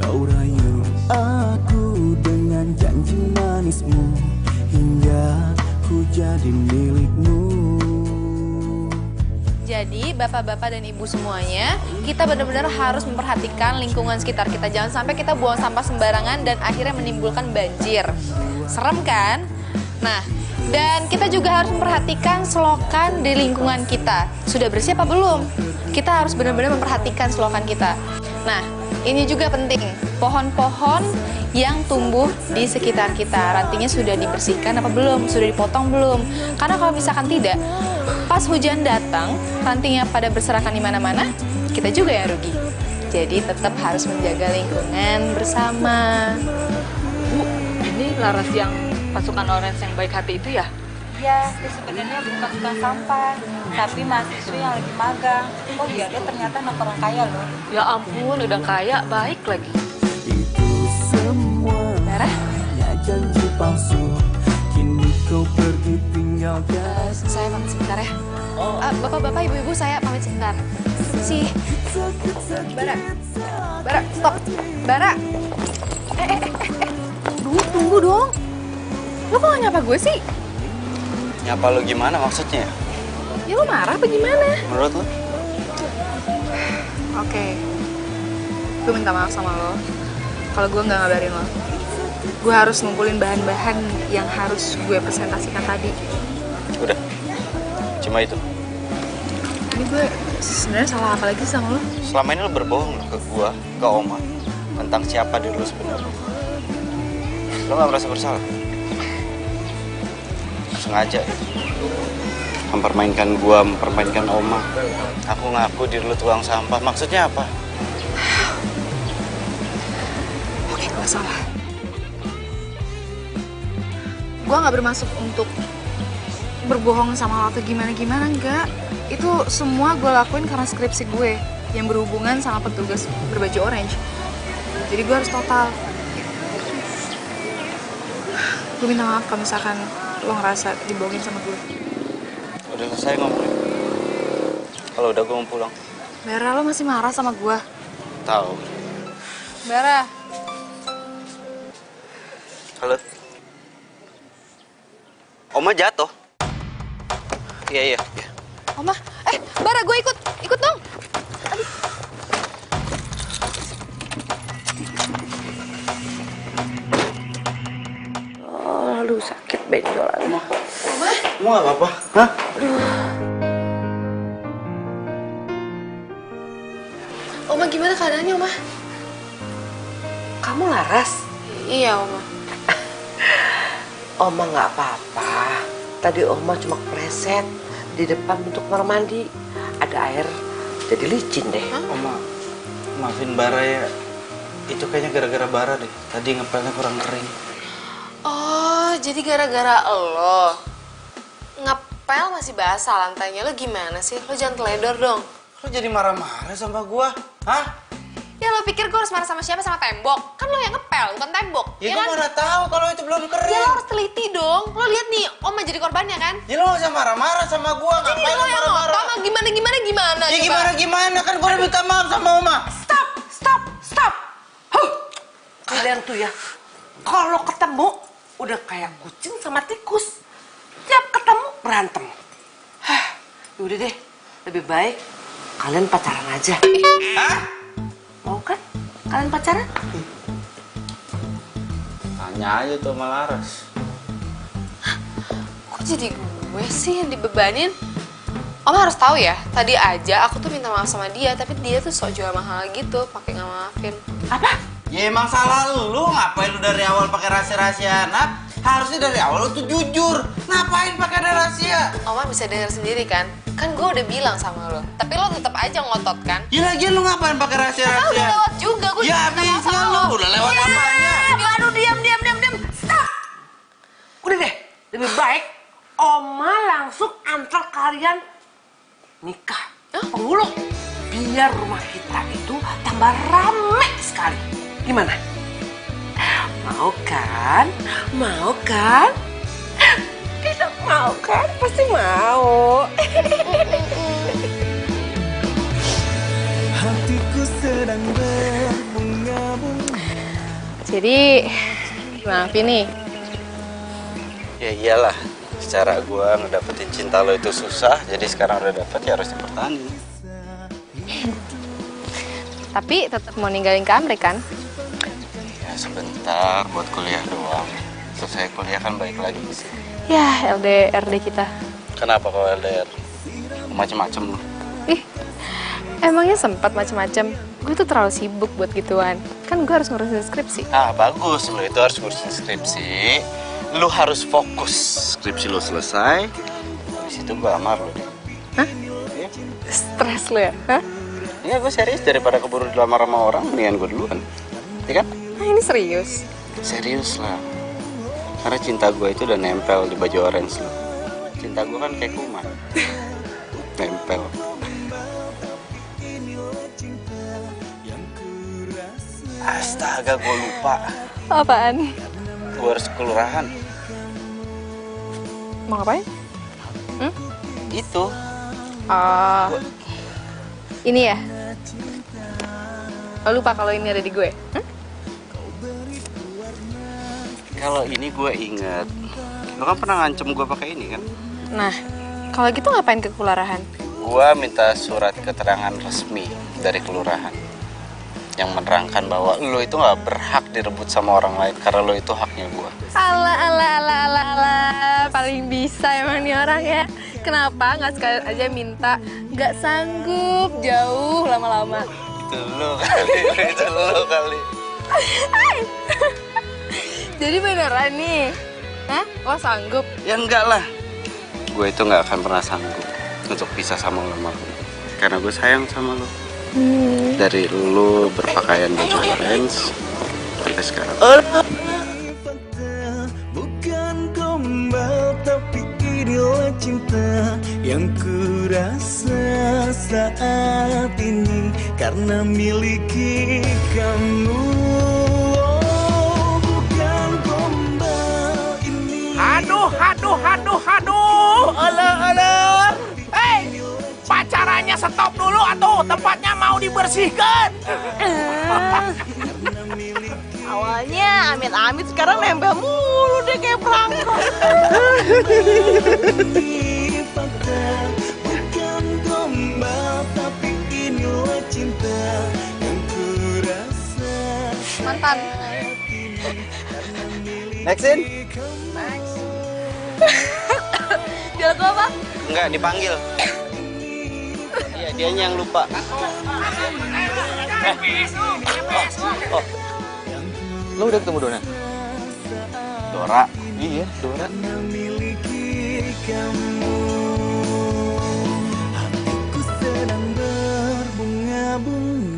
kau rayu aku dengan janji manismu hingga ku jadi milikmu. Jadi bapak-bapak dan ibu semuanya, kita benar-benar harus memperhatikan lingkungan sekitar kita. Jangan sampai kita buang sampah sembarangan dan akhirnya menimbulkan banjir. Serem kan? Nah, dan kita juga harus memperhatikan selokan di lingkungan kita. Sudah bersih apa belum? Kita harus benar-benar memperhatikan selokan kita. Nah, ini juga penting. Pohon-pohon yang tumbuh di sekitar kita, rantingnya sudah dibersihkan apa belum? Sudah dipotong belum? Karena kalau misalkan tidak, pas hujan datang, rantingnya pada berserakan di mana-mana, kita juga yang rugi. Jadi tetap harus menjaga lingkungan bersama. Bu, ini Laras yang pasukan orange yang baik hati itu ya? Iya, dia sebenarnya bukan tukang sampah, tapi mahasiswa yang lagi magang. Oh iya, dia ternyata anak orang kaya loh. Ya ampun, udah kaya, baik lagi. Itu semua hanya janji palsu. Kini kau pergi tinggalkan. Saya pamit sebentar ya. Bapak-bapak, ibu-ibu, saya pamit sebentar. Si Bara, stop. Bara. Tunggu dong. Lo kok gak nyapa gue sih? Nyapa lo gimana maksudnya? Ya lo marah apa gimana? Menurut lo? Oke. Gue minta maaf sama lo kalau gue nggak ngabarin lo. Gue harus ngumpulin bahan-bahan yang harus gue presentasikan tadi. Udah. Cuma itu. Ini gue sebenarnya salah apa lagi sama lo? Selama ini lo berbohong lo ke gua, ke Oma tentang siapa diri lo sebenarnya. Lo nggak merasa bersalah? Sengaja mempermainkan gua, mempermainkan Oma. Aku ngaku diri lo tukang sampah. Maksudnya apa? Oke, gue salah. Gue nggak bermaksud untuk berbohong sama lo atau gimana-gimana, enggak. Itu semua gue lakuin karena skripsi gue yang berhubungan sama petugas berbaju orange. Jadi gue harus total. Gue minta maaf kalau misalkan lo ngerasa dibohongin sama gue. Udah selesai ngomongnya. Kalau udah gue mau pulang. Bara, lo masih marah sama gue? Tahu. Bara. Halo. Oma jatuh. Iya. Oma, Bara, gue ikut dong. Aduh. Aduh, sakit benjolan. Oma? Oma gak apa-apa? Hah? Oma, gimana keadaannya, Oma? Kamu Laras? Iya, Oma. Oma nggak apa-apa. Tadi Oma cuma kepleset di depan untuk kamar mandi. Ada air, jadi licin deh. Oma, maafin Bara ya. Itu kayaknya gara-gara Bara deh. Tadi ngepelnya kurang kering. Oh, jadi gara-gara lo ngepel masih basah lantainya. Lo gimana sih? Lo jangan teledor dong. Lo jadi marah-marah sama gua? Hah? Ya lo pikir gue harus marah sama siapa? Sama tembok? Kan lo yang ngepel, bukan tembok. Ya, kan? gua mana tahu kalau itu belum kering. Ya lo harus teliti dong. Lo lihat nih, Oma jadi korbannya kan? Ya lo gak usah marah-marah sama gua. Jadi Ngapain lo yang marah-marah? ngotong, gimana? Ya coba? gimana? Kan gua udah minta maaf sama Oma. Stop. Kalian tuh ya, kalau ketemu udah kayak kucing sama tikus. Tiap ketemu berantem. Udah deh, lebih baik kalian pacaran aja. Hah? Mau kan? Kalian pacaran? Tanya aja tuh sama Laras. Kok jadi gue sih yang dibebanin? Oma harus tahu ya, tadi aja aku tuh minta maaf sama dia, tapi dia tuh sok jual mahal gitu, pakai nggak maafin. Apa? Ya emang salah lu, ngapain lu dari awal pakai rahasia-rahasiaan? Harusnya dari awal lu tuh jujur. Ngapain pakai ada rahasia? Oma bisa dengar sendiri kan? Kan gue udah bilang sama lo, tapi lo tetap aja ngotot kan? Ya lagian lu ngapain pakai rahasia-rahasiaan? Udah lewat juga, gue ya habisnya lu, udah lewat apanya? Aduh, diam. Stop. Udah deh, lebih baik Oma langsung antar kalian nikah. Penghulu. Biar rumah kita itu tambah rame sekali. Gimana? Mau kan? Tidak mau kan? Pasti mau. Hatiku sedang berbunga-bunga. Jadi, gimana Vini? Ya iyalah, secara gua ngedapetin cinta lo itu susah, jadi sekarang udah dapet ya harus dipertahankan. Tapi tetap mau ninggalin ke Amerika kan? Ya sebentar buat kuliah doang. Selesai kuliah kan balik lagi ke sini. Ya, LDR deh kita. Kenapa kalau LDR? Macem-macem lo. Ih, emangnya sempat macem-macem? gue tuh terlalu sibuk buat gituan. Kan gue harus ngurusin skripsi. Ah, bagus. Lo itu harus ngurusin skripsi. Lo harus fokus. Skripsi lo selesai. Habis itu gue lamar lo. Hah? Stres lo ya? Hah? Iya, gue serius. Daripada keburu dilamar sama orang, mendingan gue duluan. Ya kan? Nah, ini serius? Serius lah. Karena cinta gue itu udah nempel di baju orange lo. Cinta gue kan kayak kuman. Nempel. Astaga, gue lupa. Apaan? Gue harus ke kelurahan. Mau ngapain? Itu. Oh. Ini ya? Lo lupa kalau ini ada di gue? Kalau ini gue inget. Lo kan pernah ngancem gue pakai ini kan? Nah, kalau gitu ngapain ke kelurahan? Gue minta surat keterangan resmi dari kelurahan yang menerangkan bahwa lo itu nggak berhak direbut sama orang lain karena lo itu haknya gue. Alah, paling bisa emang nih orang ya. Kenapa nggak sekalian aja minta nggak sanggup jauh lama-lama? Itu lo kali. Jadi beneran nih? Hah? Lo sanggup? Ya enggak lah. Gue itu nggak akan pernah sanggup untuk pisah sama lo, karena gue sayang sama lo. Dari lo berpakaian baju orange sampai sekarang. Bukan gombal tapi inilah cinta yang ku rasa saat ini karena miliki kamu. Oh, bukan gombal ini. Aduh. Hei, pacarannya stop dulu atuh, tempatnya mau dibersihkan. Awalnya amit-amit, sekarang nempel mulu deh kayak perangkap. Bukan gombal tapi inilah cinta yang ku rasa. Mantan. Nextin? Dia tuh apa? Enggak, dipanggil. Iya, dianya yang lupa. Lo udah ketemu Dona? Dora? Iya, Dora. Memiliki kamu, hatiku sedang berbunga-bunga.